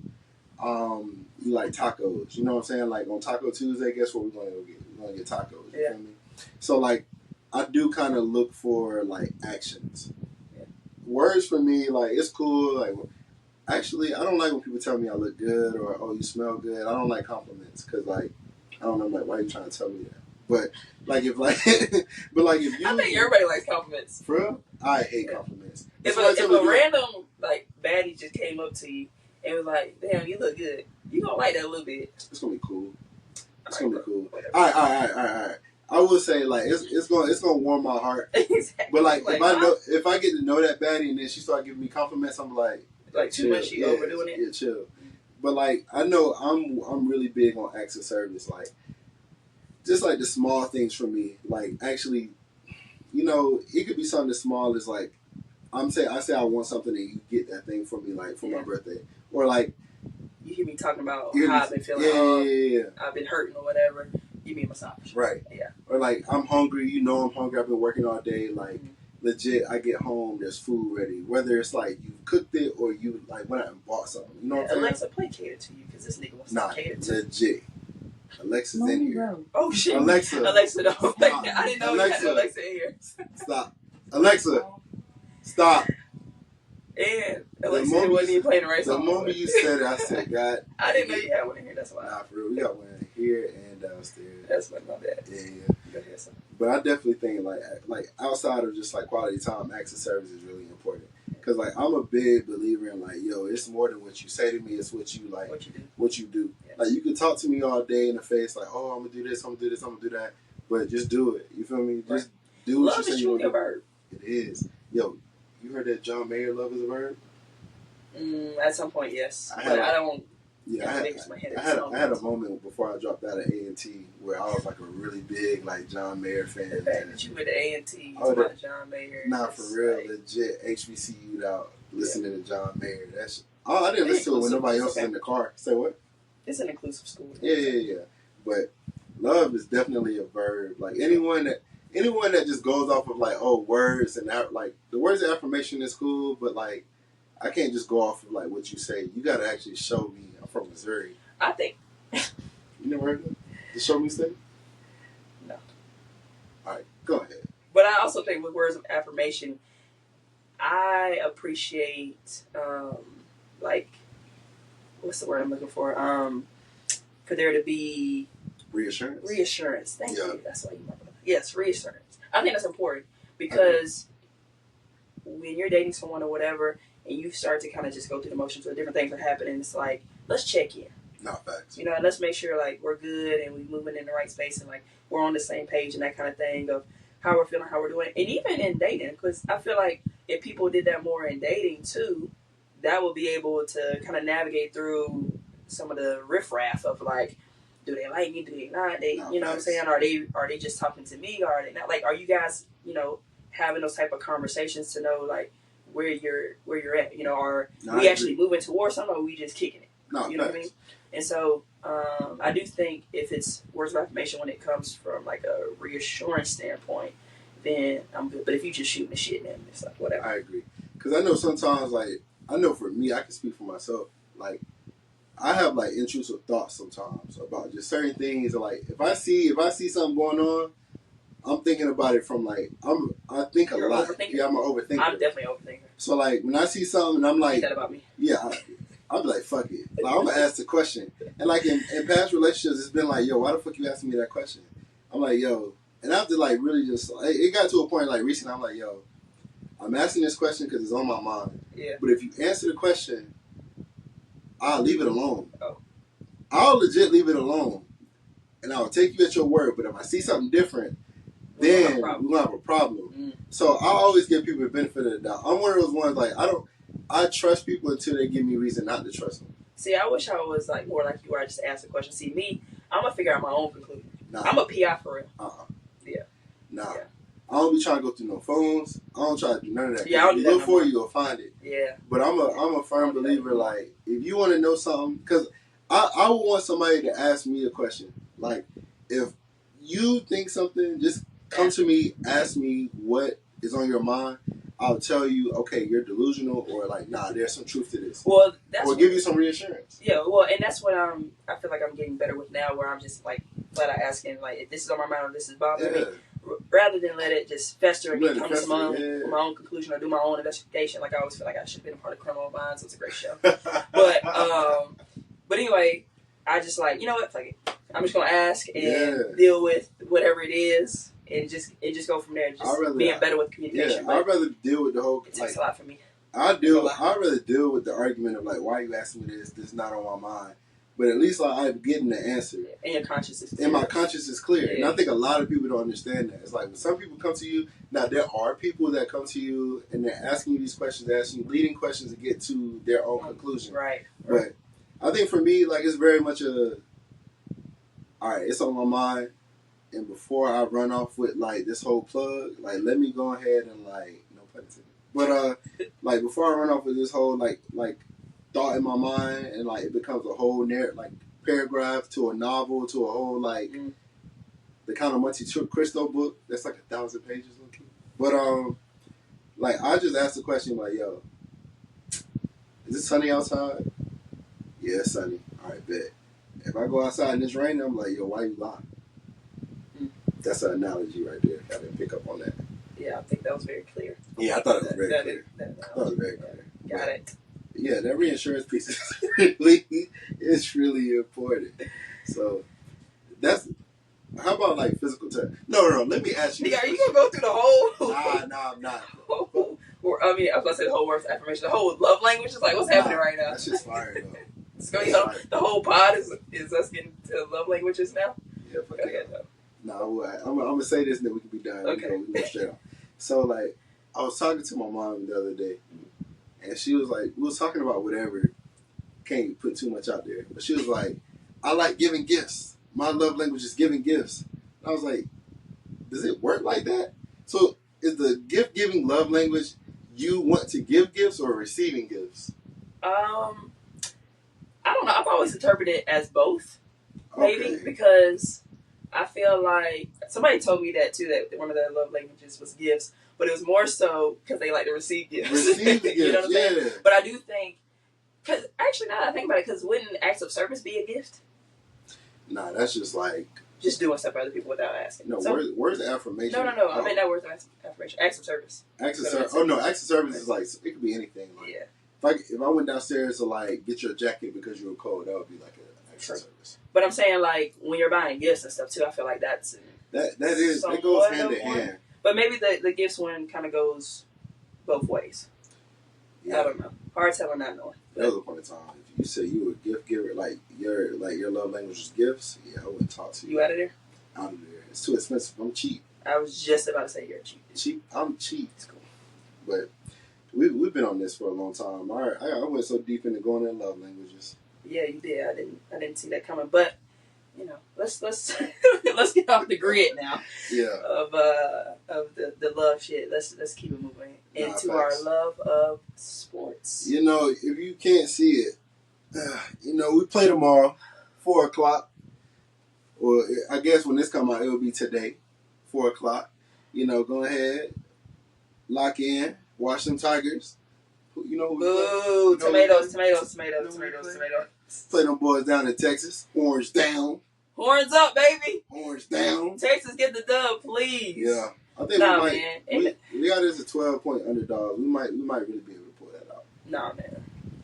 you like tacos, you know what I'm saying? Like on Taco Tuesday, guess what we're gonna go get? We're gonna get tacos. You feel me? So like I do kind of look for like actions. Yeah. Words for me like it's cool. Like actually I don't like when people tell me I look good or oh you smell good. I don't like compliments because like I don't know like why are you trying to tell me that? But like if like but like if you I think everybody likes compliments. For real? I hate compliments. If a random like baddie just came up to you and was like, damn, you look good, you gonna like that a little bit. It's gonna be cool. It's gonna be cool. All right. I will say like it's gonna warm my heart. Exactly. But like if I get to know that baddie and then she start giving me compliments, I'm like too much. She overdoing it. Yeah, chill. But like I know I'm really big on acts of service. Like just like the small things for me. Like actually, you know, it could be something as small as like I say I want something and you get that thing for me like for my birthday or like. You hear me talking about how I've been feeling. I've been hurting or whatever. Give me a massage. Right. Yeah. Or like I'm hungry. You know I'm hungry. I've been working all day. Like legit, I get home. There's food ready. Whether it's like you cooked it or you like went out and bought something. You know what I'm saying? Alexa, play cater to you because this nigga wants to cater to. Legit. Alexa's in here. Oh shit. Alexa, no. Stop. I didn't know you had Alexa in here. Stop. Alexa, stop. And Alexa wasn't even playing the right song. The moment you said it, I said, God. I didn't know you had one in here, that's why. Nah, for real. We got one in here and downstairs. That's my bad. Yeah. But I definitely think, like outside of just, like, quality time, acts of service is really important. Because, like, I'm a big believer in, like, yo, it's more than what you say to me. It's what you, like, what you do. Yeah. Like, you can talk to me all day in the face, like, oh, I'm going to do this, I'm going to do this, I'm going to do that. But just do it. You feel me? Just do what you say you're going to do. It is. Yo. You heard that John Mayer, love is a verb? At some point, yes. I don't Yeah, I had a moment before I dropped out of A&T where I was like a really big like John Mayer fan. The fact that you went to A&T, about John Mayer. Nah, for real, like, legit HBCU'd out listening to John Mayer. I didn't listen to it when nobody else was in the car. Say what? It's an inclusive school. Yeah. But love is definitely a verb. Like anyone that just goes off of like words and like the words of affirmation is cool, but like I can't just go off of like what you say. You got to actually show me. I'm from Missouri. I think. You never heard of it? The show me thing? No. All right, go ahead. But I also think with words of affirmation, I appreciate like what's the word I'm looking for? For there to be reassurance. Reassurance. Thank you. That's why you remember. Yes, reassurance. I think that's important because when you're dating someone or whatever, and you start to kind of just go through the motions where different things are happening, it's like, let's check in. Not facts. You know, and let's make sure like we're good and we're moving in the right space and like we're on the same page and that kind of thing of how we're feeling, how we're doing, and even in dating, because I feel like if people did that more in dating too, that will be able to kind of navigate through some of the riffraff of like, do they like me? Do they not? You know what I'm saying? Are they just talking to me? Or are they not? Like, are you guys, having those type of conversations to know like where you're at? You know, are we actually moving towards something, or are we just kicking it? You know what I mean? And so I do think if it's words of affirmation when it comes from like a reassurance standpoint, then I'm good. But if you just shooting the shit, then it's like whatever. I agree. Because I know sometimes, like, I know for me, I can speak for myself. Like, I have like intrusive thoughts sometimes about just certain things. Like, if I see something going on, I'm thinking about it from like I think You're a lot. Overthinker? Yeah, I'm an overthinker. I'm definitely an overthinker. So like when I see something, I'm like, that about me. Yeah, I'll be like, fuck it. Like, I'm gonna ask the question. And like in past relationships, it's been like, yo, why the fuck you asking me that question? I'm like, yo, and I have to like really just. It got to a point like recently, I'm like, yo, I'm asking this question because it's on my mind. Yeah. But if you answer the question, I'll leave it alone. Oh. I'll legit leave it alone, and I'll take you at your word. But if I see something different, then we're gonna have a problem. Mm. So I always give people the benefit of the doubt. I'm one of those ones like I trust people until they give me reason not to trust them. See, I wish I was like more like you, where I just ask a question. See, me, I'm gonna figure out my own conclusion. Nah. I'm a PI for real. Yeah. Nah. Yeah. I don't be trying to go through no phones. I don't try to do none of that. Yeah, if you look for it, you'll find it. Yeah. But I'm a firm believer. Like, if you want to know something, because I would want somebody to ask me a question. Like, if you think something, just come to me, ask me what is on your mind. I'll tell you, okay, you're delusional, or like, nah, there's some truth to this. Well, or give you some reassurance. Yeah, well, and that's what I feel like I'm getting better with now, where I'm just like flat out asking, like, if this is on my mind or this is bothering me, rather than let it just fester and come to my own conclusion or do my own investigation. Like, I always feel like I should have been a part of Criminal Minds. So it's a great show. But anyway, I just like, you know what, fuck it. I'm just gonna ask and deal with whatever it is, and just go from there. Just being better with communication. Yeah, I'd rather deal with the whole. It takes a lot for me. I'd rather deal with the argument of like, why are you asking me this? This is not on my mind. But at least like, I'm getting the answer. Yeah. And your conscience is clear. And my conscience is clear. Yeah. And I think a lot of people don't understand that. It's like when some people come to you, now there are people that come to you and they're asking you these questions, they're asking you leading questions to get to their own conclusion. Right. But I think for me, like, it's very much alright, it's on my mind. And before I run off with like this whole plug, like, let me go ahead and like, no pun intended. But like before I run off with this whole like thought in my mind, and like it becomes a whole like paragraph to a novel to a whole like the kind of Monte Cristo book that's like 1,000 pages looking. But like I just asked the question like, yo, is it sunny outside? Yeah, it's sunny. All right, bet. If I go outside and it's raining, I'm like, yo, why you lie? That's an analogy right there. I didn't pick up on that. Yeah, I think that was very clear. Yeah, I thought it was very clear. I thought it was very clear. Got it. Yeah, that reinsurance piece is really important. So that's. How about like physical touch? No. Let me ask you. Yeah, are you gonna go through the whole? Nah, I'm not. Or I mean, I was gonna say the whole words of affirmation, the whole love language is like, what's happening right now? That's just fire though. So the whole pod is us getting to love languages now. Yeah, fuck that. No, I'm gonna say this and then we can be done. Okay. We go straight on. So like, I was talking to my mom the other day, and she was like, we was talking about whatever can't put too much out there. But she was like, I like giving gifts. My love language is giving gifts. And I was like, does it work like that? So is the gift giving love language you want to give gifts or receiving gifts? I don't know. I've always interpreted it as both. Maybe Okay. because I feel like somebody told me that too, that one of their love languages was gifts, but it was more so because they like to receive gifts. Receive the You know gifts, what I'm saying? yeah. But I do think, because actually now that I think about it, because wouldn't acts of service be a gift? Nah, that's just like, Just doing stuff for other people without asking. no, So, where's the affirmation? no. I meant that word affirmation. Acts of service. Acts of service. Oh, no, acts of service is like, it could be anything. Like, Yeah. if I went downstairs to like get your jacket because you were cold, that would be like an act of service. But I'm saying, like, when you're buying gifts and stuff too, I feel like that's That goes somewhat hand of in one. hand. But maybe the gifts one kind of goes both ways. I Yeah. don't know. Hard telling, not knowing. That was a point in time. If you said you were a gift giver, like your love language was gifts, yeah, I wouldn't talk to you. You out of there? Out of there. It's too expensive. I'm cheap. I was just about to say you're cheap. Cheap. I'm cheap. But we've been on this for a long time. I went so deep into going in love languages. Yeah, you did. I didn't see that coming. But you know, let's let's get off the grid now Yeah. of the love shit. Let's keep it moving into our facts. love of sports. You know, if you can't see it, you know, we play tomorrow, 4:00. Or I guess when this come out, it will be today, 4:00. You know, go ahead, lock in, watch them Tigers. You know who we Ooh, play? tomatoes. Play them boys down in Texas. Orange down. Horns up, baby. Orange down. Texas, get the dub, please. Yeah. I think Nah, we man. might. We got this a 12-point underdog. We might really be able to pull that out. Nah, man.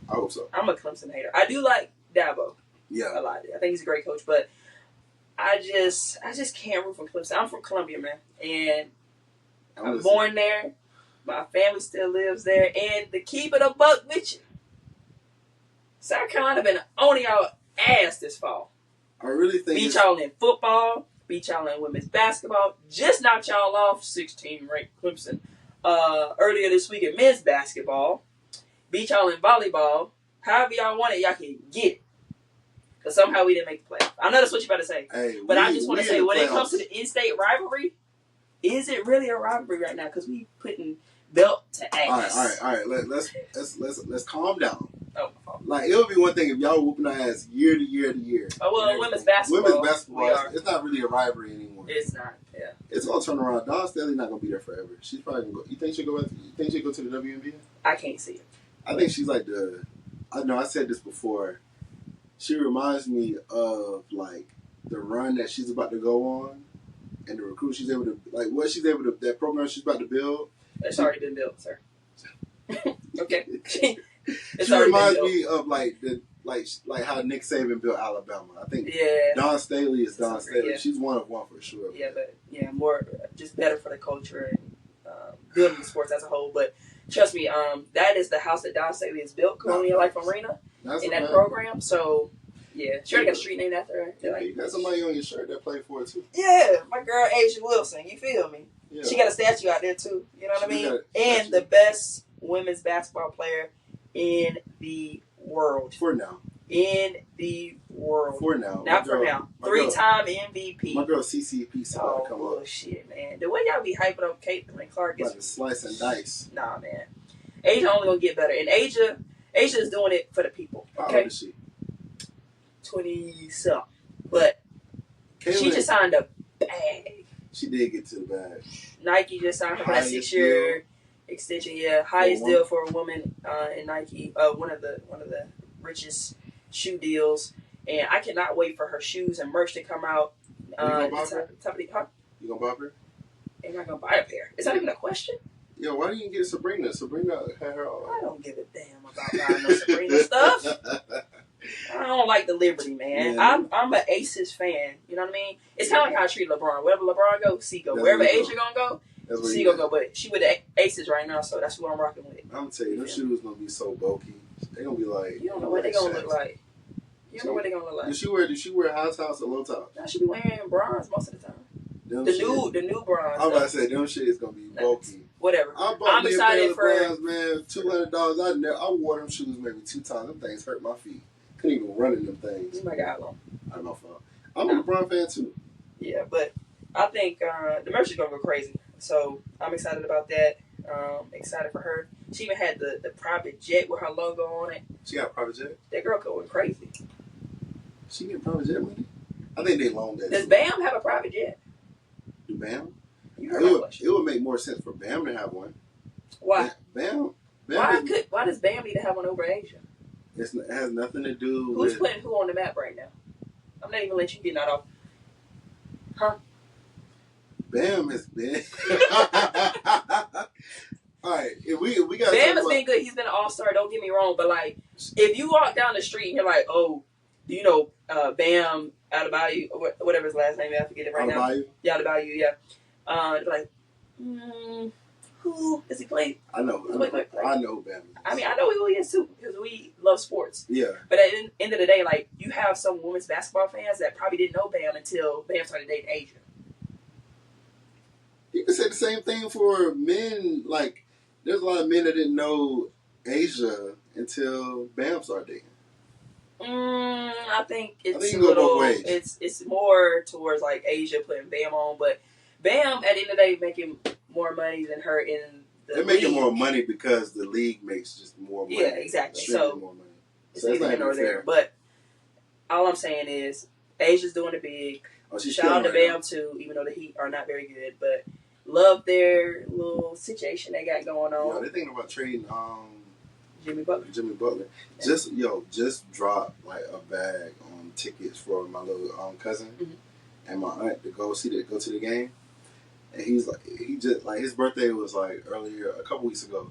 I hope so. I'm a Clemson hater. I do like Dabo Yeah. a lot. I think he's a great coach, but I just can't root for Clemson. I'm from Columbia, man, and I'm born there. My family still lives there, and to keep it a buck with you, South Carolina been on y'all ass this fall. I really think Beat y'all in football, beat y'all in women's basketball, just knocked y'all off 16 ranked Clemson earlier this week in men's basketball, beat y'all in volleyball. However y'all want it, y'all can get it. Because somehow we didn't make the playoff. I know that's what you're about to say. Hey, But I just want to say, when it comes to the in-state rivalry, is it really a rivalry right now? Because we putting belt to ass. All right. Let's calm down. Oh, my fault. Like, it would be one thing if y'all whooping our ass year to year to year. Oh, well, women's basketball. We are. It's not really a rivalry anymore. It's not. Yeah. It's gonna turn around. Dawn Staley's not gonna be there forever. She's probably gonna go. You think she'll go? You think she'll go to the WNBA? I can't see it. I think she's like I know I said this before. She reminds me of like the run that she's about to go on, and the recruit she's able to that program she's about to build. It's already been built, sir. Okay. She It's already been reminds built. me of like how Nick Saban built Alabama. I think Yeah. Dawn Staley is Dawn Staley. Yeah. She's one of one for sure. Yeah, but more just better for the culture and building the sports as a whole. But trust me, that is the house that Don Staley has built, Colonial Life Arena, That's in a that man. program. So yeah, she already got a street named after her. Yeah, you got somebody on your shirt that played for it too. Yeah, my girl Asia Wilson. You feel me? Yeah. She got a statue out there too. You know what I She mean? got a And statue. the best women's basketball player in the world. For now. In the world. For now. Not for now. my girl- 3-time MVP. My girl CCP is about to come up. Bullshit, man. The way y'all be hyping up Caitlin Clark About to is slice and dice. nah, man. Asia only gonna get better, and Asia is doing it for the people. How Okay, old is she? 20-something, but she Caitlin, just signed a bag. she did get to the bag. Nike just signed her for that Highest 6-year extension. Yeah, highest For a deal for a woman in Nike. One of the richest shoe deals, and I cannot wait for her shoes and merch to come out. gonna buy her? You gonna buy her? Am I gonna buy a pair? Is that even a question? Yo, why didn't you get Sabrina? Sabrina had her I all. don't give a damn about buying no Sabrina stuff. I don't like the Liberty, man. Yeah. I'm an Aces fan. You know what I mean? It's kind of like how I treat LeBron. Wherever LeBron goes, C go. That's Wherever where you Asia gonna go, That's what C you gonna got. go. But she with the Aces right now, so that's who I'm rocking with. I'm gonna tell you, them shoes gonna be so bulky. They gonna be like. You don't know what they gonna look like. You don't know what they gonna look like. Did she wear high tops or low tops? Now she be wearing bronze most of the time. Them The shit- new bronze. I'm about to though. say them shit is gonna be bulky. Whatever. I bought I'm me excited a pair for- of Browns, man. $200. I wore them shoes maybe 2 times. Them things hurt my feet. Couldn't even run in them things. He might got long. Not my fault. I'm a LeBron fan too. Yeah, but I think the merch is gonna go crazy. So I'm excited about that. Excited for her. She even had the private jet with her logo on it. She got a private jet? That girl going crazy. She get private jet money? I think they loaned that. Does Bam have a private jet? Do Bam? You heard my question. It would make more sense for Bam to have one. Why? Bam Why does Bam need to have one over Asia? It has nothing to do Who's with... putting who on the map right now? I'm not even letting you get that off. Huh? Bam has been... Alright, we got... Bam has been good. He's been an all-star, don't get me wrong, but like, if you walk down the street and you're like, oh, do you know Bam Adebayo, whatever his last name is, I forget it right now. Yeah, Adebayo, yeah. Like, who does he play? I know who Bam is. I mean, I know who he is too, because we love sports. Yeah. But at the end of the day, like, you have some women's basketball fans that probably didn't know Bam until Bam started dating Asia. You can say the same thing for men. Like, there's a lot of men that didn't know Asia until Bam started dating. I think it's a little. It's more towards like Asia putting Bam on, but Bam at the end of the day making more money than her in the league. They're making more money because the league makes just more money. Yeah, exactly. So more money. It's neither here nor there. But all I'm saying is Asia's doing it big. Shout out to Bam too, even though the Heat are not very good, but love their little situation they got going on. Yeah, they're thinking about trading Jimmy Butler. Yeah. Just dropped like a bag on tickets for my little cousin and my aunt to go to the game. And his birthday was like earlier, a couple weeks ago.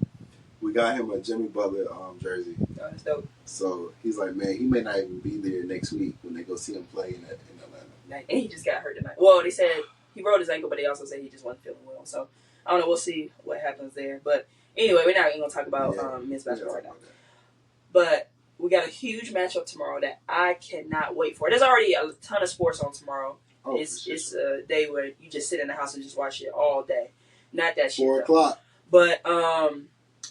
We got him a Jimmy Butler jersey. Oh, that's dope. So he's like, man, he may not even be there next week when they go see him play in Atlanta. And he just got hurt tonight. Well, they said he rolled his ankle, but they also said he just wasn't feeling well. So I don't know. We'll see what happens there. But anyway, we're not even going to talk about men's basketball right now. But we got a huge matchup tomorrow that I cannot wait for. There's already a ton of sports on tomorrow. Oh, it's a day where you just sit in the house and just watch it all day. Not that shit. 4 o'clock. But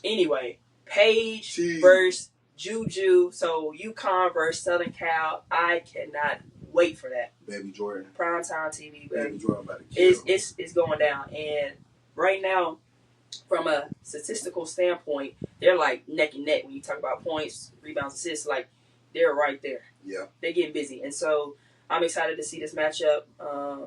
anyway, Paige versus Juju. So UConn versus Southern Cal. I cannot wait for that. Baby Jordan. Primetime TV. Baby Jordan about to kill. It's going down. And right now, from a statistical standpoint, they're like neck and neck when you talk about points, rebounds, assists. Like, they're right there. Yeah. They're getting busy. And so I'm excited to see this matchup.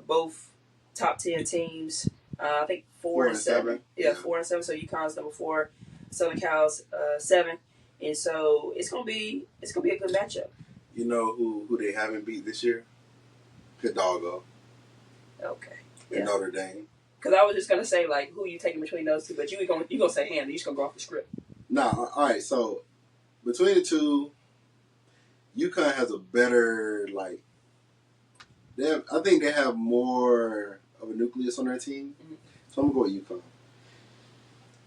Both top 10 teams. I think 4-7. Yeah, 4-7. So UConn's number 4, Southern Cal's 7. And so it's gonna be a good matchup. You know who they haven't beat this year? Hidalgo. Okay. And Notre Dame. Because I was just gonna say like who you taking between those two, but you gonna say Ham. You just gonna go off the script. Nah. All right. So between the two, UConn has a better like. I think they have more of a nucleus on their team, so I'm gonna go with UConn.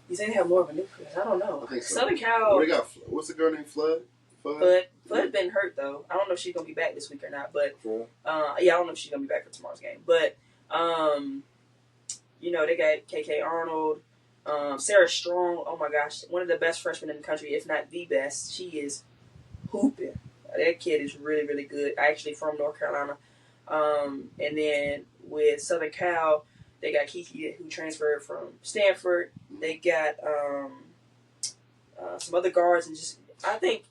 You say they have more of a nucleus? I don't know. I think so. Southern Cal. They got what's the girl named Flood? Flood's been hurt though. I don't know if she's gonna be back this week or not. But I don't know if she's gonna be back for tomorrow's game. But they got KK Arnold, Sarah Strong. Oh my gosh, one of the best freshmen in the country, if not the best. She is hooping. That kid is really, really good. Actually from North Carolina. And then with Southern Cal, they got Kiki who transferred from Stanford. They got some other guards, and just I think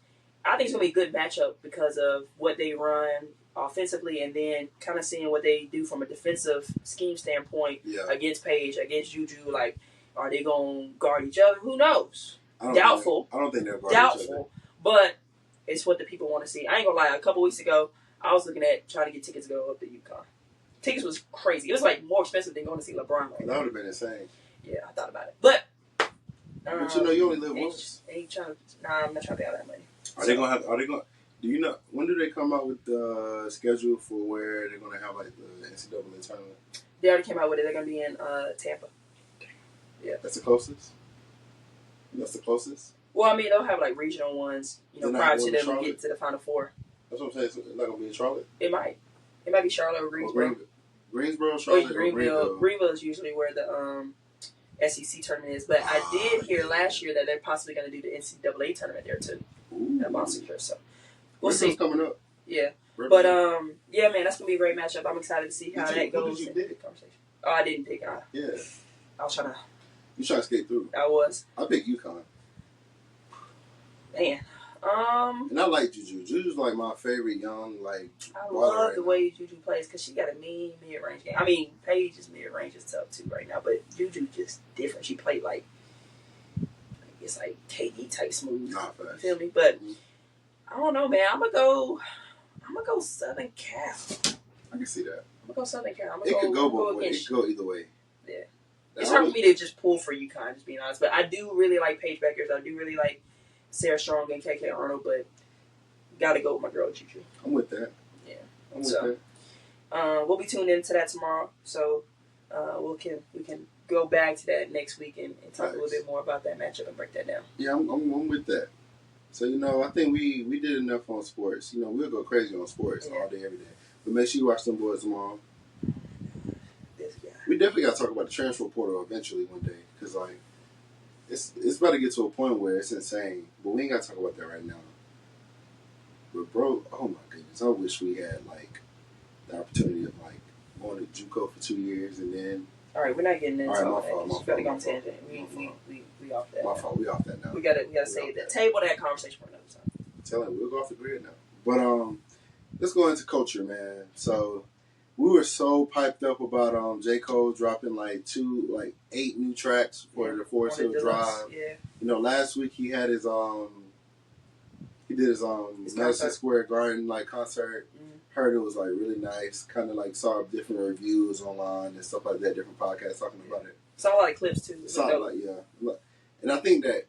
it's gonna be a good matchup because of what they run offensively, and then kind of seeing what they do from a defensive scheme standpoint against Paige, against Juju. Like, are they gonna guard each other? Who knows? Doubtful. I don't think they'll guard each other. But it's what the people want to see. I ain't gonna lie. A couple weeks ago, I was looking at trying to get tickets to go up to UConn. Tickets was crazy. It was like more expensive than going to see LeBron. That would have been insane. Yeah, I thought about it, but you only live once. I'm not trying to pay all that money. Are they going? Do you know when do they come out with the schedule for where they're going to have like the NCAA tournament? They already came out with it. They're going to be in Tampa. Yeah, that's the closest. That's the closest. Well, I mean, they'll have like regional ones, prior to them getting to the Final Four. That's what I'm saying. It's not going to be in Charlotte. It might be Charlotte or Greensboro. Greensboro, Charlotte, or Greenville. Greenville is usually where the SEC tournament is, but I did hear last year that they're possibly going to do the NCAA tournament there too. At Monster. So we'll see. Coming up. Yeah. But yeah, man, that's gonna be a great matchup. I'm excited to see how that goes. Who did you pick? Conversation. Oh, I didn't pick. Yeah. I was trying to. You trying to skate through? I was. I picked UConn. Man. And I like Juju. Juju's like my favorite young I love the way Juju plays because she got a mean mid-range game. I mean, Paige's mid-range is tough too right now, but Juju just different. She played like it's like KD type smooth. You feel me? But I don't know, man. I'm gonna go Southern Cal. I can see that. I'm gonna go Southern Cal. It could go both ways. It could go either way. Yeah. It's hard for me to just pull for UConn, just being honest. But I do really like Paige Beckers. I do really like Sarah Strong and KK Arnold, but gotta go with my girl Juju. I'm with that. Yeah. I'm with that. We'll be tuned into that tomorrow. So we can go back to that next week and talk a little bit more about that matchup and break that down. Yeah, I'm with that. So, I think we did enough on sports. We'll go crazy on sports all day, every day. But make sure you watch them boys tomorrow. We definitely got to talk about the transfer portal eventually one day. Because, it's about to get to a point where it's insane. But we ain't got to talk about that right now. But, bro, oh my goodness. I wish we had, the opportunity of, going to JUCO for 2 years and then... All right, we're not getting into all right, my fault. We off that. We off that. My fault. We off that now. We gotta save that. Table that conversation for another time. I'm telling you, we'll go off the grid now. But let's go into culture, man. So we were so piped up about J. Cole dropping 8 new tracks for the Forest Hill Drive. Yeah. Last week he had his Madison Square Garden concert. Heard it was really nice. Kind of saw different reviews online and stuff like that. Different podcasts talking about it. Saw a lot of clips too. Yeah. And I think that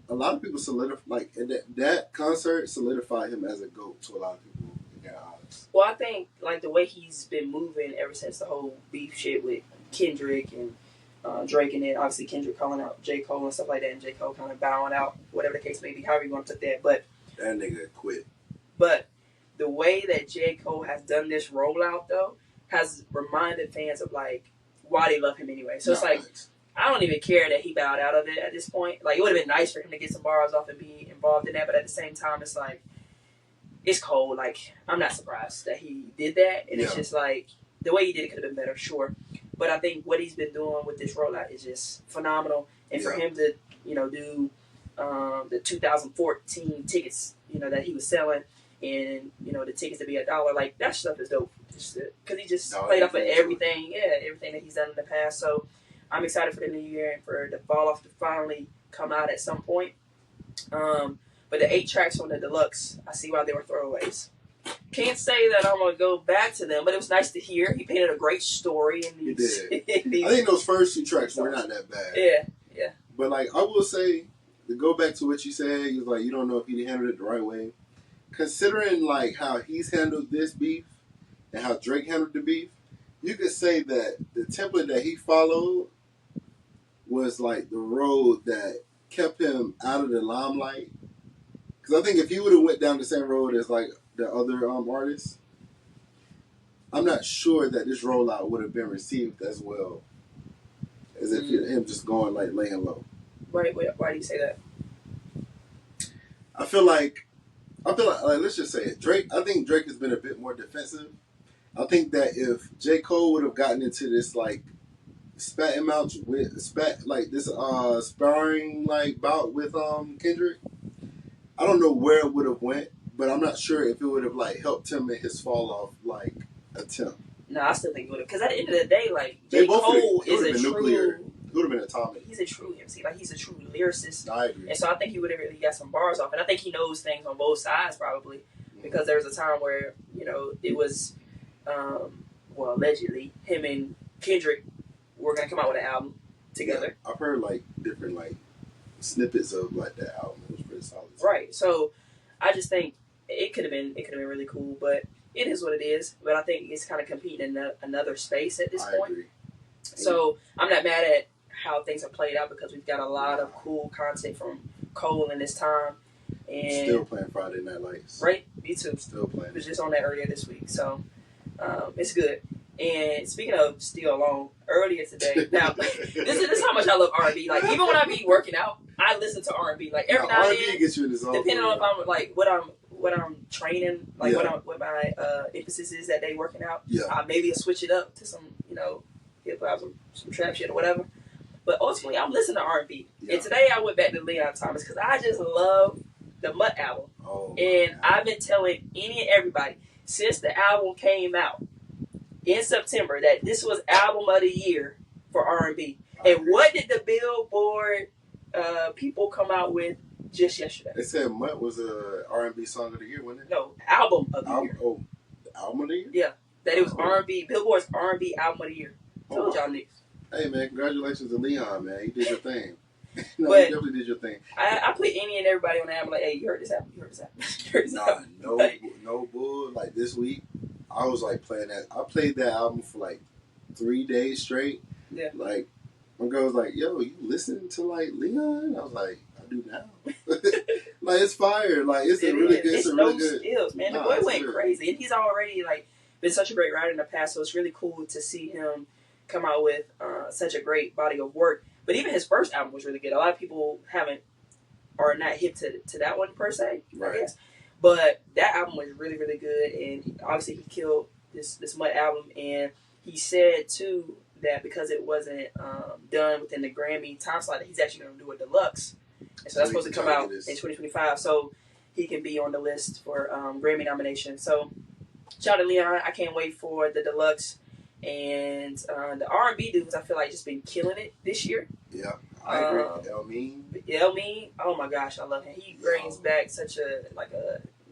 a lot of people that concert solidified him as a GOAT to a lot of people in their eyes. Well, I think the way he's been moving ever since the whole beef shit with Kendrick and Drake, and then obviously Kendrick calling out J. Cole and stuff like that, and J. Cole kind of bowing out, whatever the case may be, however you want to put that. But that nigga quit. But the way that J. Cole has done this rollout, though, has reminded fans of, why they love him anyway. So it's I don't even care that he bowed out of it at this point. It would have been nice for him to get some bars off and be involved in that, but at the same time, it's Cole. I'm not surprised that he did that, and it's just, the way he did it could have been better, sure. But I think what he's been doing with this rollout is just phenomenal. And for him to, do the 2014 tickets, that he was selling, and the tickets to be $1, that stuff is dope. Because he just played off of everything that he's done in the past. So I'm excited for the new year and for the fall off to finally come out at some point. But the 8 tracks on the deluxe, I see why they were throwaways. Can't say that I'm gonna go back to them, but it was nice to hear. He painted a great story in these. He did. I think those first 2 tracks were not that bad. Yeah. But I will say, to go back to what you said, you was you don't know if he handled it the right way. Considering how he's handled this beef and how Drake handled the beef, you could say that the template that he followed was the road that kept him out of the limelight. Because I think if he would have went down the same road as the other artists, I'm not sure that this rollout would have been received as well as if him just going laying low. Why do you say that? I feel like let's just say it. Drake. I think Drake has been a bit more defensive. I think that if J. Cole would have gotten into this sparring bout with Kendrick, I don't know where it would have went, but I'm not sure if it would have helped him in his fall off attempt. No, I still think it would have, because at the end of the day, J. Cole is a nuclear. It would have been atomic. He's a true MC. He's a true lyricist. I agree. And so I think he would have really got some bars off. And I think he knows things on both sides, probably. Because there was a time where, it was, allegedly, him and Kendrick were going to come out with an album together. Yeah, I've heard, different, snippets of, that album. It was pretty solid. Right. So I just think it could have been really cool. But it is what it is. But I think it's kind of competing in another space at this point. I agree. So I'm not mad at how things have played out because we've got a lot of cool content from Cole in this time. And still playing Friday Night Lights. Right? Me too. Still playing. I was just on that earlier this week. So it's good. And speaking of still alone, earlier today, now this is how much I love R&B. Even when I be working out, I listen to R&B. Every now and then, R&B gets you in the zone. Depending on if I'm what what I'm training, like what my emphasis is that day working out. Yeah. Maybe I'll switch it up to some, hip hop, some trap shit or whatever. But ultimately, I'm listening to R&B. Yeah. And today I went back to Leon Thomas because I just love the Mutt album. Oh, and I've been telling any and everybody since the album came out in September that this was album of the year for R&B. And what did the Billboard people come out with just yesterday? They said Mutt was a R&B song of the year, wasn't it? No, album of the year. Oh, the album of the year? Yeah, that it was R&B, Billboard's R&B album of the year. Told y'all niggas. Hey man, congratulations to Leon, man. You did your thing. No, But you definitely did your thing. I put any and everybody on the album like, hey, you heard this album? You heard this album? You heard this album? No bull. Like this week, I was like playing that. I played that album for like 3 days straight. Yeah. Like my girl was like, "Yo, you listen to like Leon?" I was like, "I do now." Like it's fire. Like it's really good. It's really no good. skills, man. The boy went crazy, and he's already like been such a great writer in the past. So it's really cool to see him come out with such a great body of work. But even his first album was really good. A lot of people are not hip to that one per se, right. I guess. But that album was really, really good, and obviously he killed this Mutt album. And he said too that because it wasn't done within the Grammy time slot, that he's actually going to do a deluxe, and so that's supposed to come out in 2025. So he can be on the list for Grammy nomination. So shout out to Leon. I can't wait for the deluxe. And the R&B dudes, I feel like just been killing it this year. Yeah, I agree. El-Mean, oh my gosh, I love him. He brings back such a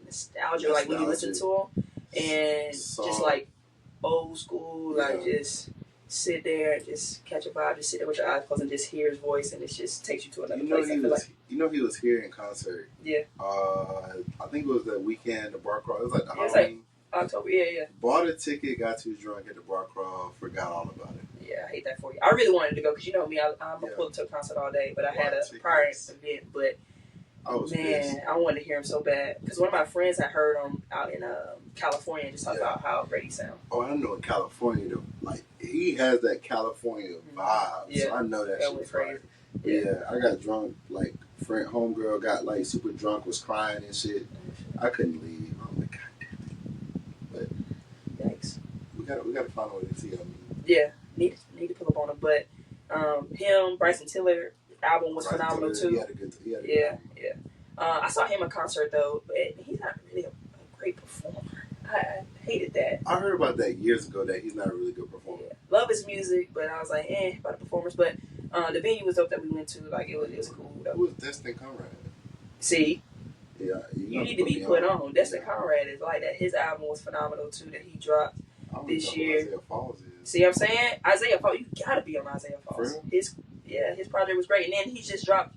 nostalgia, like when you listen to him, and just like old school, like just sit there and just catch a vibe, just sit there with your eyes closed and just hear his voice, and it just takes you to another place. He was here in concert. Yeah. I think it was the weekend, the bar crawl. It was like the Halloween. October, yeah. Bought a ticket, got too drunk at the bar crawl, forgot all about it. Yeah, I hate that for you. I really wanted to go because you know me, I'm a pull to a concert all day, but I had a prior event. But I wanted to hear him so bad because one of my friends had heard him out in California and just talk about how great he sound. Oh, I know in California though, like he has that California vibe. Yeah, so I know that shit was crazy. Yeah, I got drunk. Like homegirl got like super drunk, was crying and shit. I couldn't leave. I'm like, we gotta find a way to see him. Yeah, need to pull up on him. But him, Bryson Tiller album was phenomenal too. Yeah. I saw him in concert though, but he's not really a great performer. I hated that. I heard about that years ago that he's not a really good performer. Yeah. Love his music, but I was like, about the performance. But the venue was dope that we went to. Like it was cool. Who was Destin Conrad? See. Yeah, you need to be put on. Destin Conrad is like that. His album was phenomenal too that he dropped this year. Isaiah Falls is. See what I'm saying? Isaiah Falls, you gotta be on Isaiah Falls. His project was great. And then he just dropped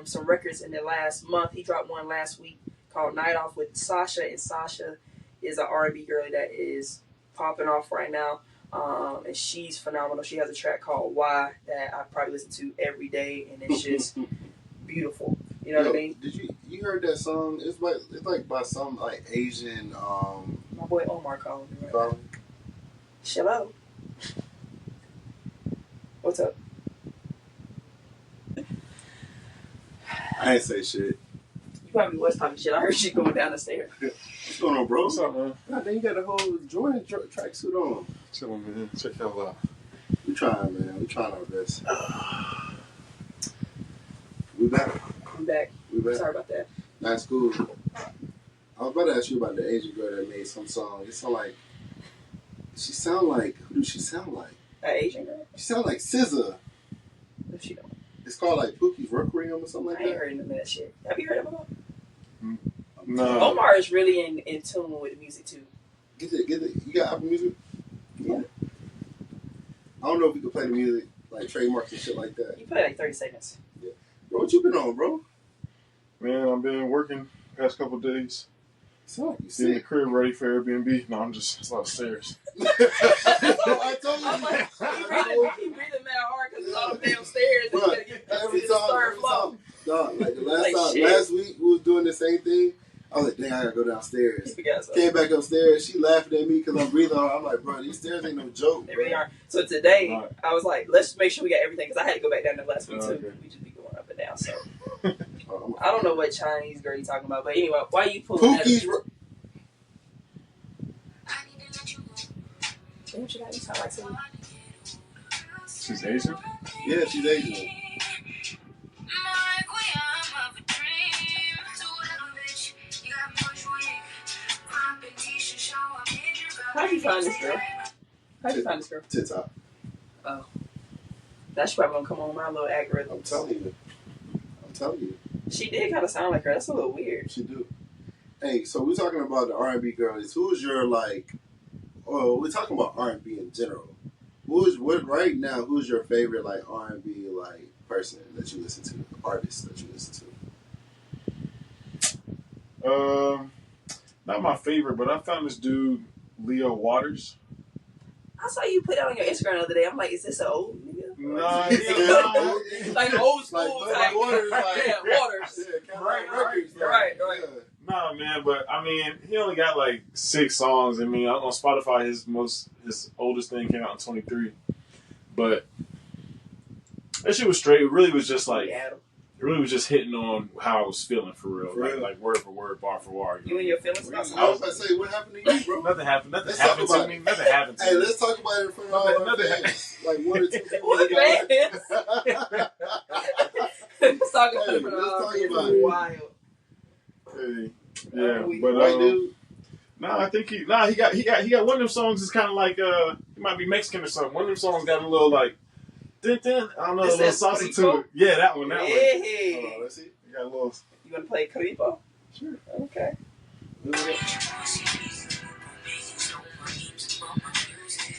some records in the last month. He dropped one last week called Night Off with Sasha, and Sasha is an R&B girl that is popping off right now. And she's phenomenal. She has a track called Why that I probably listen to every day, and it's just beautiful. You know what I mean? Did you heard that song? It's like by some like Asian. My boy Omar calling me. Right? Hello. What's up? I ain't say shit. You probably was talking shit. I heard you going down the stairs. What's going on, bro? What's up, man? God, then you got the whole Jordan tracksuit on. Chillin', man. Check y'all out. We trying, man. We trying our best. We back. I'm back. We back. Sorry about that. That's cool. I was about to ask you about the Asian girl that made some song. It sound like who does she sound like? An Asian girl? She sound like SZA. What's she doing? It's called like Pookie's Requiem or something like that. I ain't heard of that shit. Have you heard of him? No. Omar is really in tune with the music too. Get it. You got Apple Music? Yeah. I don't know if we can play the music, like trademarks and shit like that. You play like 30 seconds. Yeah. Bro, what you been on, bro? Man, I've been working past couple days. Sound like you Getting the sick. crib ready for Airbnb. No, it's a lot of stairs. I told you. I'm like, he breathing mad hard because it's all the damn stairs. And you gotta get Every to the third time. floor. Dog, like the Like last week we was doing the same thing. I was like, dang, I gotta go downstairs. Came back upstairs. She laughing at me because I'm breathing hard. I'm like, bro, these stairs ain't no joke. They really are. So today, I was like, let's make sure we got everything because I had to go back down there last week too. Okay. We just be going up and down. So I don't know what Chinese girl you talking about, but anyway, why you pulling that? Damn, she got you sound like something. She's Asian? Yeah, she's Asian. How'd you find this girl? How'd you find this girl? TikTok. Oh. That's probably gonna come on my little algorithm. I'm telling you. She did kind of sound like her. That's a little weird. She do. Hey, so we're talking about the R&B girls. Who's your we're talking about R&B in general. Who's your favorite like R&B like person that you listen to, artist that you listen to? Not my favorite, but I found this dude, Leo Waters. I saw you put that on your Instagram the other day. I'm like, is this an old nigga? Nah, like old school like Waters, Waters. Yeah, Right. Yeah. Nah, man, but I mean, he only got like 6 songs. I mean, on Spotify, his oldest thing came out in 23. But that shit was straight. It really was just like, it really was just hitting on how I was feeling for real. Like word for word, bar for bar. You and your feelings? I was about to say, what happened to you, bro? Nothing happened. Nothing happened to me. Nothing happened to me. Hey, let's talk about it in front of all our fans. Like 1 or 2 people. What fans? Let's talk about it. Let's talk about it. Wild. Hey, yeah, but white dude. Nah, I think he got one of them songs. Is kind of like he might be Mexican or something. One of them songs got a little like, I don't know, a little salsa to it. Yeah, that one. Hey. Hold on, let's see. You got a little. You want to play Caripo? Sure. Okay.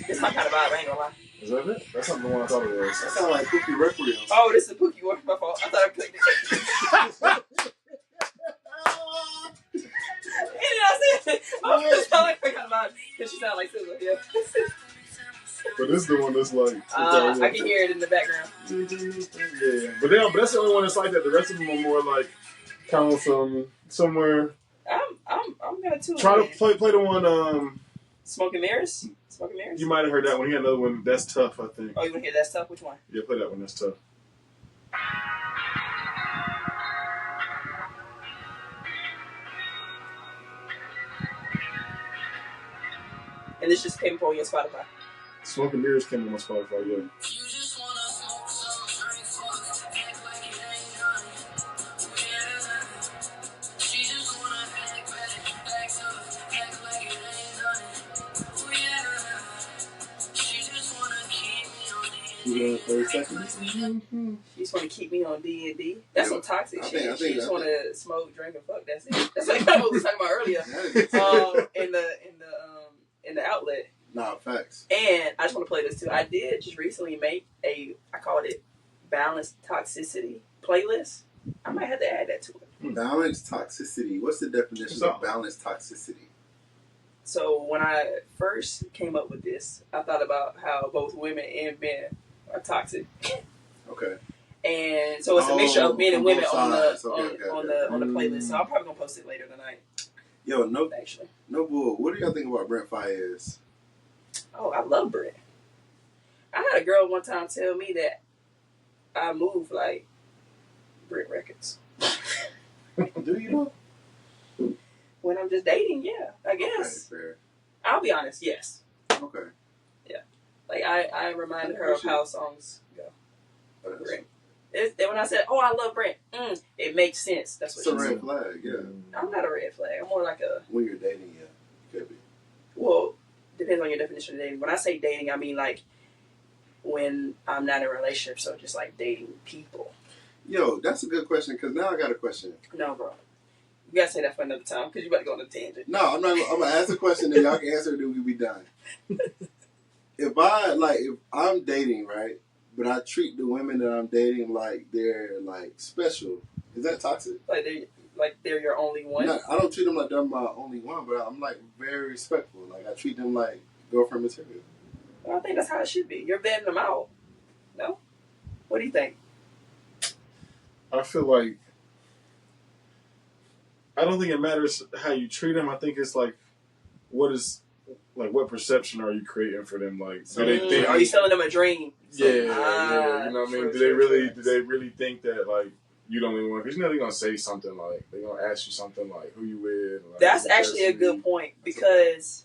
It's my kind of vibe. I ain't gonna lie. Is that it? That's not the one I thought it was. That sounds like Pookie Requiem. Oh, this is a Pookie one. My fault. I thought I clicked it. I said, oh, it sound like my kind of vibe. Because she sound like Sizzle. Yeah. But this is the one that's like. I can hear it in the background. Yeah, but that's the only one that's like that. The rest of them are more like coming from somewhere. I'm gonna tune Try in. to play the one. Smoke and Mirrors. Smoke and Mirrors. You might have heard that one. He got another one. That's tough, I think. Oh, you wanna hear that stuff? Which one? Yeah, play that one. That's tough. And this just came up on your Spotify. Smoke and Mirrors came on my Spotify. Yeah. You 30 seconds? You just want to keep me on D&D. That's some toxic shit. She just want to smoke, drink, and fuck. That's it. That's like what we were talking about earlier. In the outlet. Nah, facts. And I just want to play this too. I did just recently make I called it Balanced Toxicity playlist. I might have to add that to it. Balanced toxicity. What's the definition of balanced toxicity? So when I first came up with this, I thought about how both women and men are toxic. Okay. And so it's a mixture of men and women on the playlist. So I'm probably gonna post it later tonight. Yo, actually. No bull. What do y'all think about Brent Faiyaz? Oh, I love Brent. I had a girl one time tell me that I move like Brent Records. Do you know? When I'm just dating, yeah, I guess. Okay, fair. I'll be honest, yes. Okay. Yeah. Like, I reminded her of how songs go. Brent. When I said, oh, I love Brent, it makes sense. That's what it's she said. It's a red flag, yeah. I'm not a red flag. I'm more like a... When you're dating, yeah. You could be. Well, depends on your definition of dating. When I say dating, I mean, like, when I'm not in a relationship, so just, like, dating people. Yo, that's a good question, because now I got a question. No, bro. You gotta say that for another time, because you about to go on a tangent. No, I'm not. I'm gonna ask a question, and y'all can answer it, then we'll be done. If I'm dating, right, but I treat the women that I'm dating like they're, like, special, is that toxic? Like they're your only one? No, I don't treat them like they're my only one, but I'm, like, very respectful. Like, I treat them like girlfriend material. Well, I think that's how it should be. You're vetting them out. No? What do you think? I feel like I don't think it matters how you treat them. I think it's like what perception are you creating for them? Like, do they are you selling them a dream? Yeah, you know what I mean. Do they really think that like you don't even want, because you know they're gonna say something like, they're gonna ask you something like, who you with? Like, That's actually a good point, because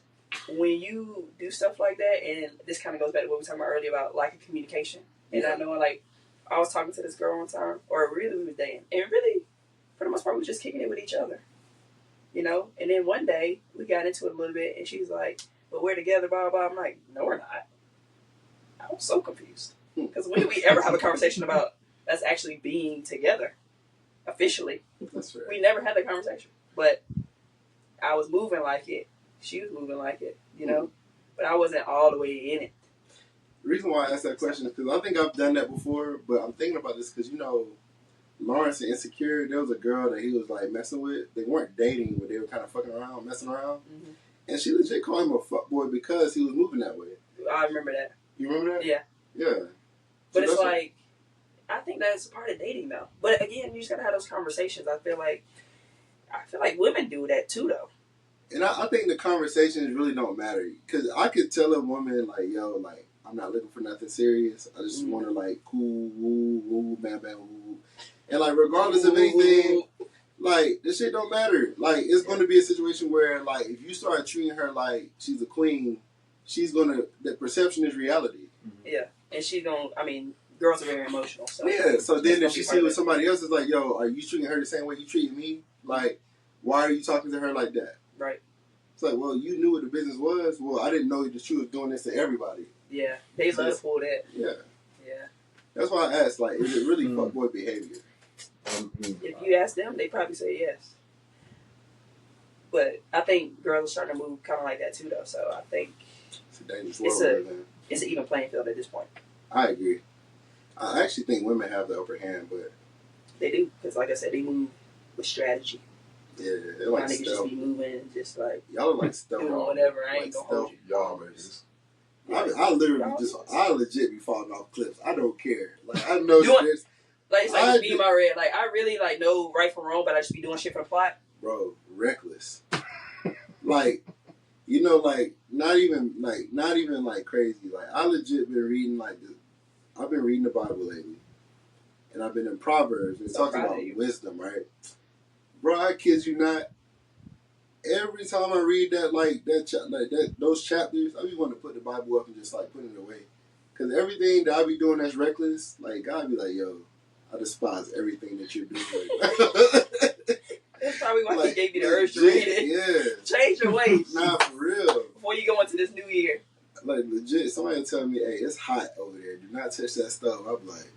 when you do stuff like that, and this kind of goes back to what we were talking about earlier about lack of communication, and I know, like, I was talking to this girl one time, or really we was dating, and really, for the most part, we were just kicking it with each other, you know? And then one day, we got into it a little bit, and she was like, but we're together, blah, blah, blah. I'm like, no, we're not. I was so confused. Because when did we ever have a conversation about us actually being together, officially? That's right. We never had that conversation. But I was moving like it. She was moving like it, you know? But I wasn't all the way in it. The reason why I asked that question is because I think I've done that before, but I'm thinking about this because, you know, Lawrence and Insecure, there was a girl that he was, like, messing with. They weren't dating, but they were kind of fucking around, messing around. Mm-hmm. And she legit called him a fuckboy because he was moving that way. I remember that. You remember that? Yeah. Yeah. But it's like, I think that's part of dating, though. But again, you just gotta have those conversations. I feel like women do that too, though. And I think the conversations really don't matter. Because I could tell a woman, like, yo, like, I'm not looking for nothing serious. I just want to, like, cool, woo, woo, bam, bam, woo. And, like, regardless of anything, like, this shit don't matter. Like, it's going to be a situation where, like, if you start treating her like she's a queen, she's going to, the perception is reality. Yeah. And she's going to, I mean, girls are very emotional. So yeah, so then if she see with somebody else, it's like, yo, are you treating her the same way you treated me? Like, why are you talking to her like that? Right. It's like, well, you knew what the business was. Well, I didn't know that you was doing this to everybody. Yeah, they love to pull that. Yeah. Yeah. That's why I asked, like, is it really fuckboy behavior? If you ask them, they probably say yes. But I think girls are starting to move kind of like that too, though. So I think it's a dangerous world. It's an even playing field at this point. I agree. I actually think women have the upper hand, but they do, because like I said, they move with strategy. Yeah, they're like niggas just be moving, just like y'all are like stealth. Doing whatever. I ain't like gonna hold you. Y'all niggas. I literally I legit be falling off cliffs. I don't care. Like I know there's like it's like beat my red. Like I really like know right from wrong, but I just be doing shit for the plot. Bro, reckless. Like, you know, like not even like crazy. Like I legit been reading I've been reading the Bible lately, and I've been in Proverbs and talking about wisdom, right? Bro, I kid you not. Every time I read those chapters, I be wanting to put the Bible up and just like put it away, because everything that I be doing that's reckless, like God be like, yo, I despise everything that you're doing. That's probably why he gave you the urge to read it. Yeah, change your ways. Nah, for real. Before you go into this new year, like legit, somebody will tell me, hey, it's hot over there. Do not touch that stove. I'm like,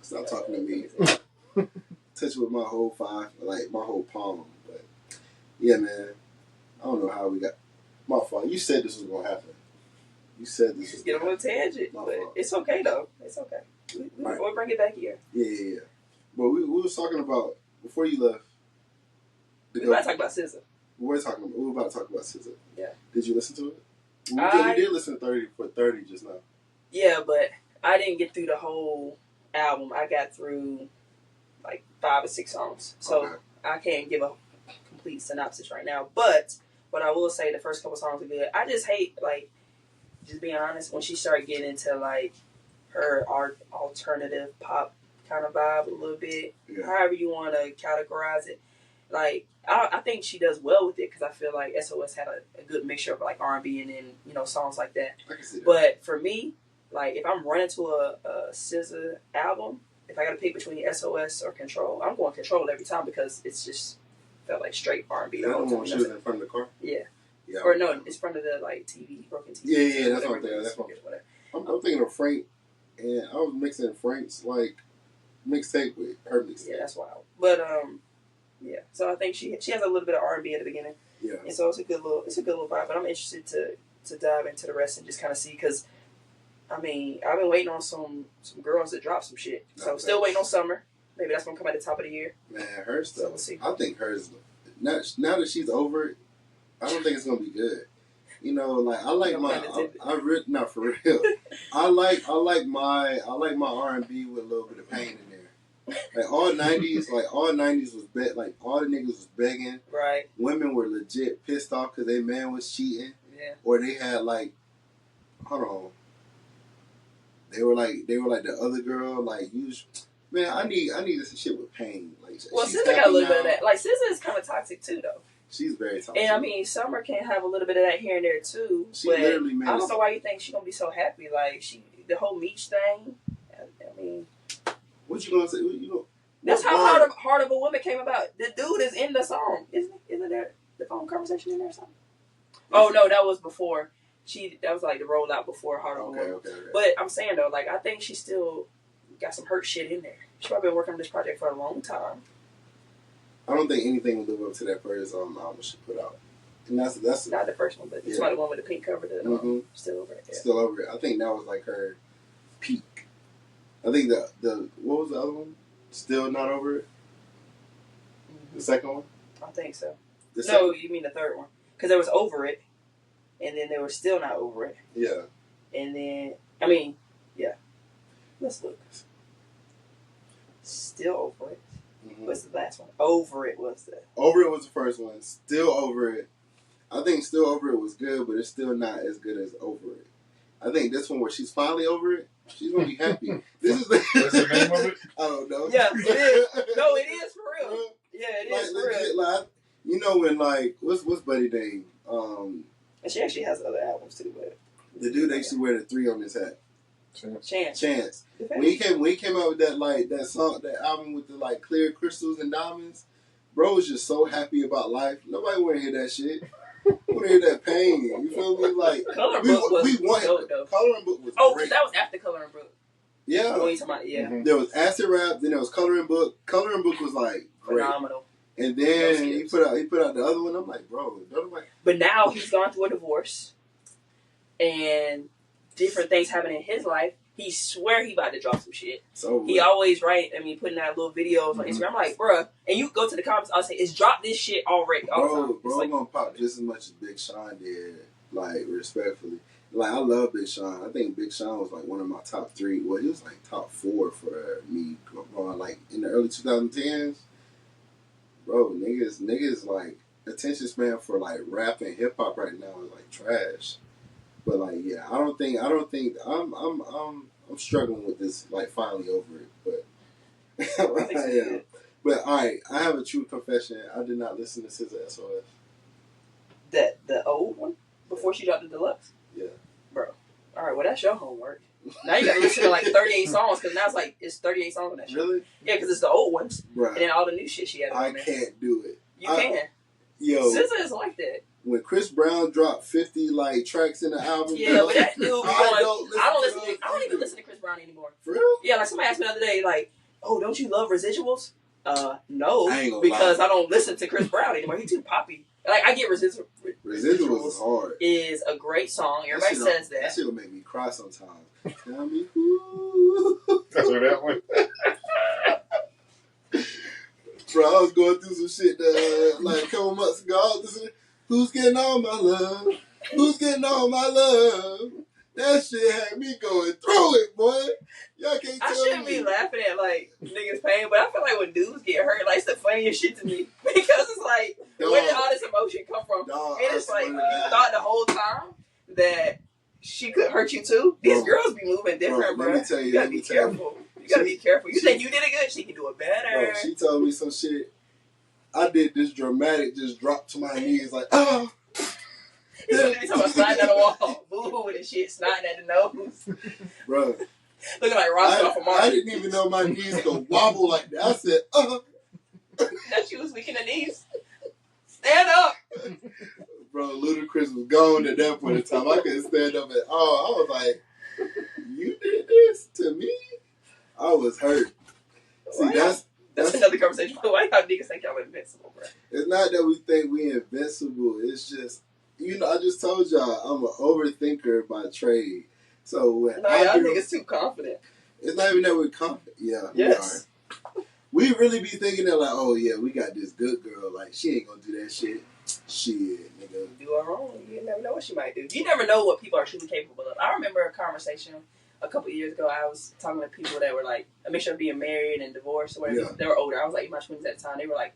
stop talking to me. Touch it with my whole my whole palm. But yeah, man. I don't know how we got. My fault. You said this was gonna happen. You said this was. Get on a tangent, but it's okay though. It's okay. We'll bring it back here. Yeah. But we was talking about before you left. We were about to talk about SZA. We were about to talk about SZA. Yeah. Did you listen to it? We did listen to 30 just now. Yeah, but I didn't get through the whole album. I got through like 5 or 6 songs, so I can't give a complete synopsis right now. But what I will say, the first couple songs are good. I just hate, like, just being honest, when she started getting into like her alternative pop kind of vibe a little bit. Yeah. However you want to categorize it. Like, I think she does well with it, because I feel like SOS had a good mixture of like R&B and then, songs like that. I can see that. But for me, like, if I'm running to a SZA album, if I got to pick between SOS or Control, I'm going Control every time, because it's just felt like straight R&B. That one when she was in front of the car? Yeah. Or no, it's front of the like TV, broken TV. Yeah, that's what I'm thinking. That's what I'm thinking of Frank, and I was mixing Frank's like mixtape with her mixtape. Yeah, that's wild. But yeah. So I think she has a little bit of R&B at the beginning. Yeah. And so it's a good little vibe. But I'm interested to dive into the rest and just kind of see, because I mean, I've been waiting on some girls that drop some shit. So still waiting on Summer. Maybe that's gonna come at the top of the year. Man, her stuff. So we'll see. I think hers. Now that she's over it, I don't think it's gonna be good. You know, like I like not for real. I like my R&B with a little bit of pain in there. Like all '90s was like all the niggas was begging. Right. Women were legit pissed off because their man was cheating. Yeah. Or they had like, hold on. They were like the other girl, like Man, I need this shit with pain. Like, Well, she's SZA got a happy little bit now. of that. Like SZA is kind of toxic too, though. She's very toxic. And I mean, Summer can have a little bit of that here and there too. She but literally made I us- don't know why you think she's gonna be so happy. Like the whole Meech thing. I mean, What you gonna say? that's what how part? Heart of a Woman came about. The dude is in the song, isn't there the phone conversation in there or something? Oh no, that was before. That was like the rollout before Heart of a Woman. Okay. But I'm saying though, like I think she still got some hurt shit in there. She's probably been working on this project for a long time. I don't think anything will live up to that first album she put out. And that's Not the first one, but it's Yeah. the one with the pink cover. That Mhm. still over it. Yeah. still over it. I think that was like her peak. I think the what was the other one? Still not over it. The second one. I think so. The No, you mean the third one? Because there was Over It, and then there was Still Not Over It, Yeah. and then yeah. Let's look. Still Over It. Mhm. What's the last one? Over It was the. Over It was the first one. Still Over It. I think Still Over It was good, but it's still not as good as Over It. I think this one where she's finally over it, she's gonna be happy. This is What's the name of it? I don't know. Yeah, it is. No, it is for real. Yeah, it Like is for legit, real. like you know when like what's Buddy name? And she actually has other albums too, but The dude that used to wear the 3 on his hat. Chance. Chance. When he came out with that song, that album with the like clear crystals and diamonds, bro was just so happy about life. Nobody wanna hear that shit. Want to hear that pain? You feel me? Like Coloring we Book was want dope, though. Coloring Book was Oh, great. that was after Coloring Book. Yeah. What are you talking about? Yeah, There was Acid Rap, then there was Coloring Book. Coloring Book was like great. phenomenal. And then he put out the other one. I'm like, bro, don't like. But now he's gone through a divorce, and different things happen in his life. He swear he about to drop some shit. So He always putting out little videos on Instagram. I'm like, bruh, and you go to the comments, I'll say, it's dropped this shit already. All the time. It's bro, like, I'm gonna pop just as much as Big Sean did. Like respectfully, like I love Big Sean. I think Big Sean was like one of my top 3. Well, he was like top 4 for me growing like in the early 2010s. Bro, niggas like attention span for like rap and hip hop right now is like trash. But like, yeah, I don't think I'm struggling with this. Like, finally over it, but I am. But all right, I have a true confession. I did not listen to SZA SOS. the old one before she dropped the deluxe. Yeah, bro. All right, well that's your homework. Now you gotta listen to like 38 songs because now it's 38 songs on that shit. really? Yeah, because it's the old ones Right. and then all the new shit she had I on there. can't do it. You can. Yo, SZA is like that. when Chris Brown dropped 50 like tracks in the album, Yeah, but that dude be going. I I don't even listen to Chris Brown anymore. For real? Yeah, like somebody asked me the other day, like, oh, don't you love residuals? No, I ain't gonna because lie. I don't listen to Chris Brown anymore. He's too poppy. Like I get Residuals is hard. is a great song. Everybody says That that. shit will make me cry sometimes. Tell me who. That's what that one. Bro, I was going through some shit like a couple months ago. I was listening, who's getting all my love? Who's getting all my love? That shit had me going through it, boy. Y'all can't tell I shouldn't me. be laughing at like niggas pain, but I feel like when dudes get hurt, like it's the funniest shit to me because it's like where did all this emotion come from? Dog, And I it's like swear you to God. thought the whole time that she could hurt you too. These Bro. girls be moving different, Bro, bro. let me tell you, You gotta let me be tell you. careful. You gotta be careful. You think you did it good? She can do it better. Bro, she told me some shit. I did this dramatic, just drop to my knees like, oh. He's gonna be talking about sliding down the wall, boo-hooing and shit, snotting at the nose, Bro, looking like Roscoe from I Martin. didn't even know my knees could wobble like that. I said, That she was weak in the knees. Stand up. Bro, Ludacris was gone at that point in time. I couldn't stand up at all. I was like, you did this to me? I was hurt. See, Right. That's another conversation. Why y'all niggas think y'all invincible, bro? it's not that we think we invincible. It's just, I just told y'all I'm an overthinker by trade. So when No, I y'all do, niggas too confident. it's not even that we're confident. Yeah, Yes. we are. We really be thinking that like, oh yeah, we got this good girl. Like she ain't gonna do that shit. Shit, nigga. Do her wrong. You never know what she might do. You never know what people are truly capable of. I remember a conversation a couple of years ago. I was talking to people that were like a mixture of being married and divorced or whatever. Yeah. They were older. I was like in my 20s at the time. They were like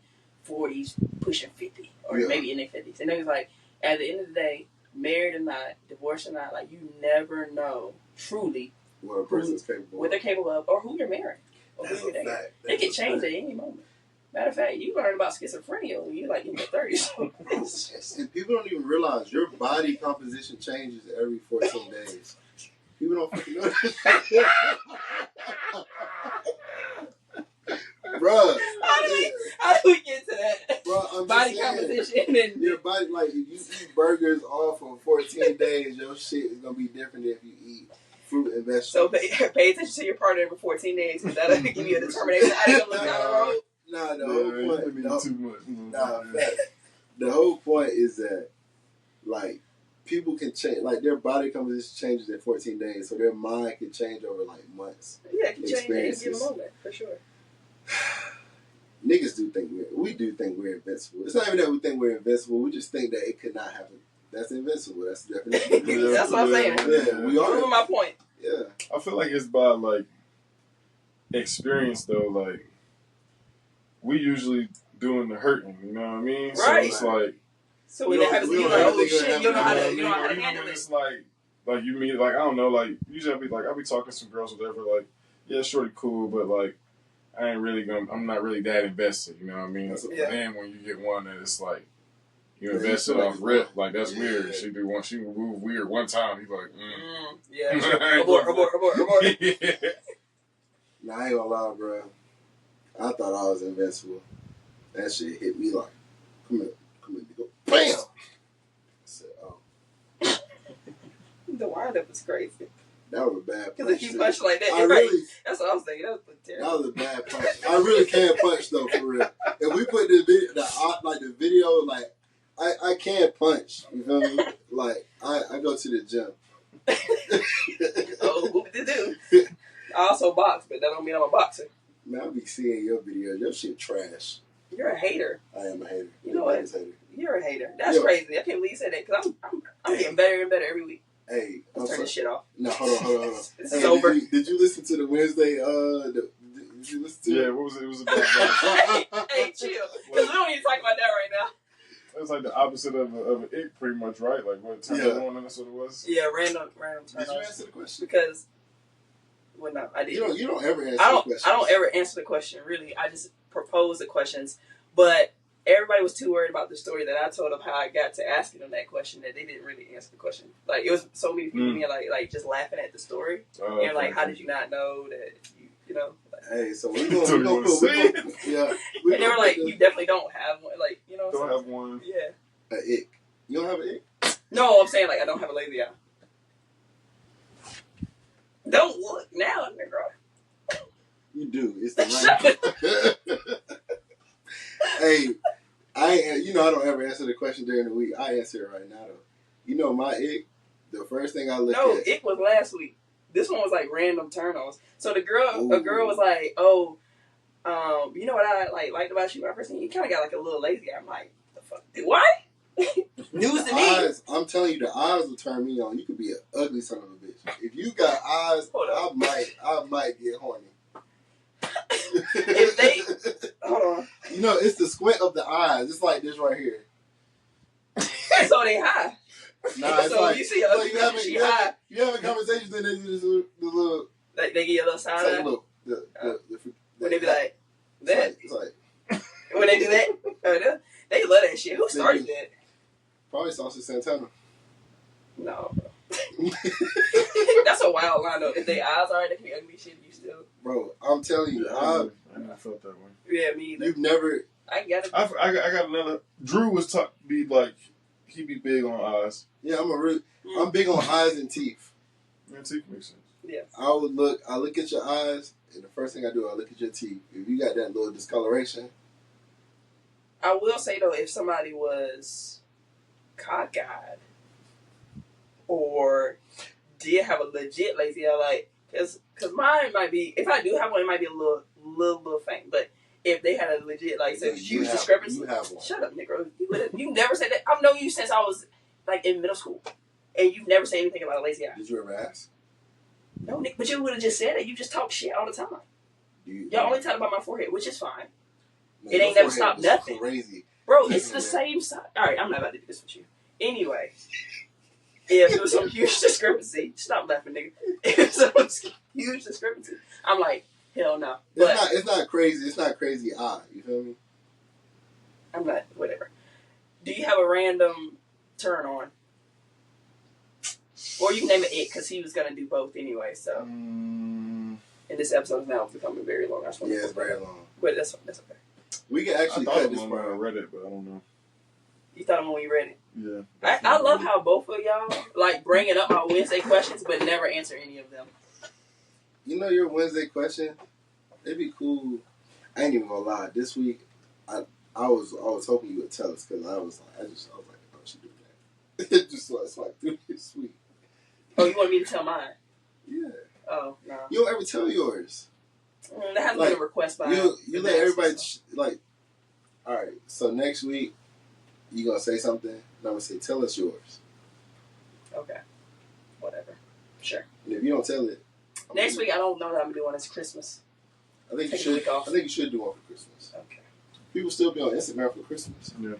40s, pushing 50, or Yeah. maybe in their 50s. And they was like, at the end of the day, married or not, divorced or not, like you never know truly What a person's capable what they're capable of or who you're marrying. That's a fact. It can change at any moment. Matter of fact, you learn about schizophrenia when you like in your 30s. And people don't even realize your body composition changes every 14 days. People don't fucking know that. Bruh. How do we get to that? Bruh, Body composition and your body, like, if you eat burgers all for 14 days, your shit is gonna be different than if you eat fruit and vegetables. So pay attention to your partner for 14 days because that'll give you a determination. I didn't look down the road. Nah, the whole point. Too much. The whole point is that, like, people can change, like, their body composition changes in 14 days, so their mind can change over, like, months. Yeah, it can change in any given moment, for sure. Niggas do think we do think we're invincible. It's not even that we think we're invincible. We just think that it could not happen. That's invincible. That's the definition. That's what I'm saying. Yeah, we are. Prove my point. Yeah. I feel like it's by, like, experience, though. Like, we usually doing the hurting, you know what I mean? Right. So it's like, So when that happens, you're like, oh shit, you know how to even handle when it. it's like you meet, like, I don't know, like, usually I'll be talking to some girls or whatever, like, yeah, shorty cool, but, like, I'm not really that invested, you know what I mean? Yeah. Then when you get one that it's like, you invested off rip, like, that's weird. Yeah. She moved weird one time, he's like, Yeah. Abort. yeah. Nah, I ain't gonna lie, bro. I thought I was invincible. That shit hit me like, come here, nigga. BAM! I said, oh. The windup was crazy. That was a bad punch. Because if you punch like that, I right. really, That's what I was thinking. That was terrible. that was a bad punch. I really can't punch though, for real. If we put the video, like I can't punch. You feel me? Like I go to the gym. Oh, whoop de do. I also box, but that don't mean I'm a boxer. Man, I be seeing your videos. Your shit trash. You're a hater. I am a hater. You know what? I'm a hater. You're a hater. That's Yo. crazy. I can't believe you said that because I'm getting better and better every week. Hey, I'm Let's turn sorry. this shit off. No, hold on. It's Hey, sober. did you listen to the Wednesday? Did you listen to Yeah, it? what was it? It was about, Hey, chill. Because we don't need to talk about that right now. it was like the opposite of an ick, pretty much, right? Like, what, turn Yeah. on, and that's what it was? Yeah, random Did you turn-offs. answer the question? Because, well, no, I didn't. You don't ever answer I the don't. question. I don't ever answer the question. Really, I just propose the questions. But everybody was too worried about the story that I told of how I got to asking them that question that they didn't really answer the question. Like it was so many people being like just laughing at the story and like, how did you not know that you know? Like, Hey, so we So you gonna wanna say it? yeah. and they were like, you definitely don't have one. Like you know. Don't have one. Yeah. An ick. You don't have an ick? No, I'm saying like I don't have a lazy eye. Don't look now, nigga. You do. It's the right. Hey, I don't ever answer the question during the week. I answer it right now though. You know my ick. The first thing I look No, at. it was last week. This one was like random turn-ons. So a girl Ooh. was like, "Oh, you know what I liked about you when I first seen you? You kind of got like a little lazy." I'm like, "The fuck? What?" News to me. Eyes, I'm telling you, the eyes will turn me on. You could be an ugly son of a bitch. If you got eyes, Hold I up. might get horny. If they- Hold on. You know, it's the squint of the eyes. It's like this right here. So they high. Nah, it's So like you see a ugly bitch, she high. You having conversations and then you just the little, Like they give you a little it's side like eye. look, When they be like that. It's like When they do that, they love that shit. Who started that? probably Saucy Santana. No, bro. That's a wild line though. If they eyes are, they can be ugly shit. You still. Bro, I'm telling you, I never felt that way. Yeah, me either. you've never. I got it. I got another. Drew was be like, he be big on eyes. Yeah, I'm big on eyes and teeth. Yeah, teeth makes sense. Yeah. I look at your eyes, and the first thing I do, I look at your teeth. If you got that little discoloration, I will say though, if somebody was cockeyed or did have a legit lazy eye, like, cause mine might be, if I do have one, it might be a little faint. But if they had a legit, like, say, huge discrepancy, You have one. shut up, Negro. You never said that. I've known you since I was like in middle school, and you've never said anything about a lazy eye. Did you ever ask? No, Nick, but you would have just said it. You just talk shit all the time. Y'all only talk about my forehead, which is fine. Man, It ain't your never forehead stopped was nothing. Crazy. Bro, it's the same size. All right, I'm not about to do this with you. Anyway, if there was some huge discrepancy, stop laughing, nigga. If there was some huge discrepancy, I'm like, hell no. But It's not crazy. It's not crazy odd. You feel me? I'm not. Whatever. Do you have a random turn on? Or you can name it because he was gonna do both anyway. So, and this episode is now becoming very long. I just want Yeah, to it's very long. But that's okay. We can actually I cut thought this one when I part. read it, but I don't know. You thought of when you read it. Yeah. I love how both of y'all like bringing up my Wednesday questions, but never answer any of them. You know your Wednesday question? It'd be cool. I ain't even gonna lie. This week, I was hoping you would tell us because I was like, oh, she do that. It just was like through this week. Oh, you want me to tell mine? Yeah. Oh no. You don't ever tell yours. That hasn't been a request by You the let everybody so. like. All right. So next week, you gonna say something, and I'm gonna say, tell us yours. Okay. Whatever. Sure. And if you don't tell it, Next week, I don't know that I'm doing. It's Christmas. I think you Take a should. week off. I think you should do one for Christmas. Okay. People still be on Instagram for Christmas. Yeah. Okay.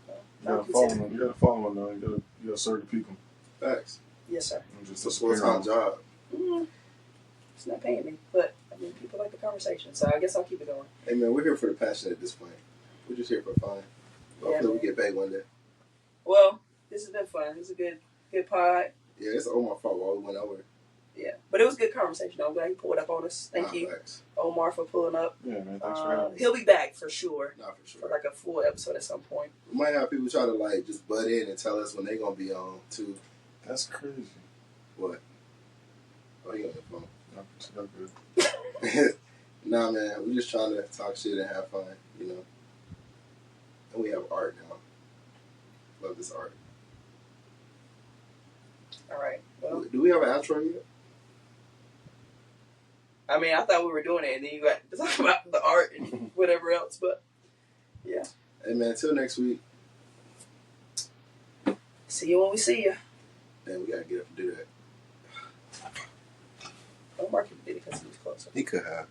You Well, gotta follow them. You gotta follow them now. You gotta serve the people. Facts. Yes, sir. And just It's a full-time job. It's not paying me, but I mean, people like the conversation, so I guess I'll keep it going. Hey man, we're here for the passion at this point. We're just here for fun. Hopefully we get paid one day. Well, this has been fun. It's a good pod. Yeah, it's Omar fault while we went over. Yeah, but it was a good conversation. I'm glad he pulled up on us. Thank you, Facts. Omar, for pulling up. Yeah, man. Thanks for having me. He'll be back for sure Not for for sure. like a full episode at some point. We might have people try to like just butt in and tell us when they gonna be on too. That's crazy. What? Oh, you on your phone? Not good. Nah, man. We're just trying to talk shit and have fun, you know. And we have art now. Love this art. All right. Well, Do we have an outro yet? I mean, I thought we were doing it, and then you got to talk about the art and whatever else. But yeah. Hey man, until next week. See you when we see you. Man, we gotta get up and do that. Omar could have did it because he was closer. He could have.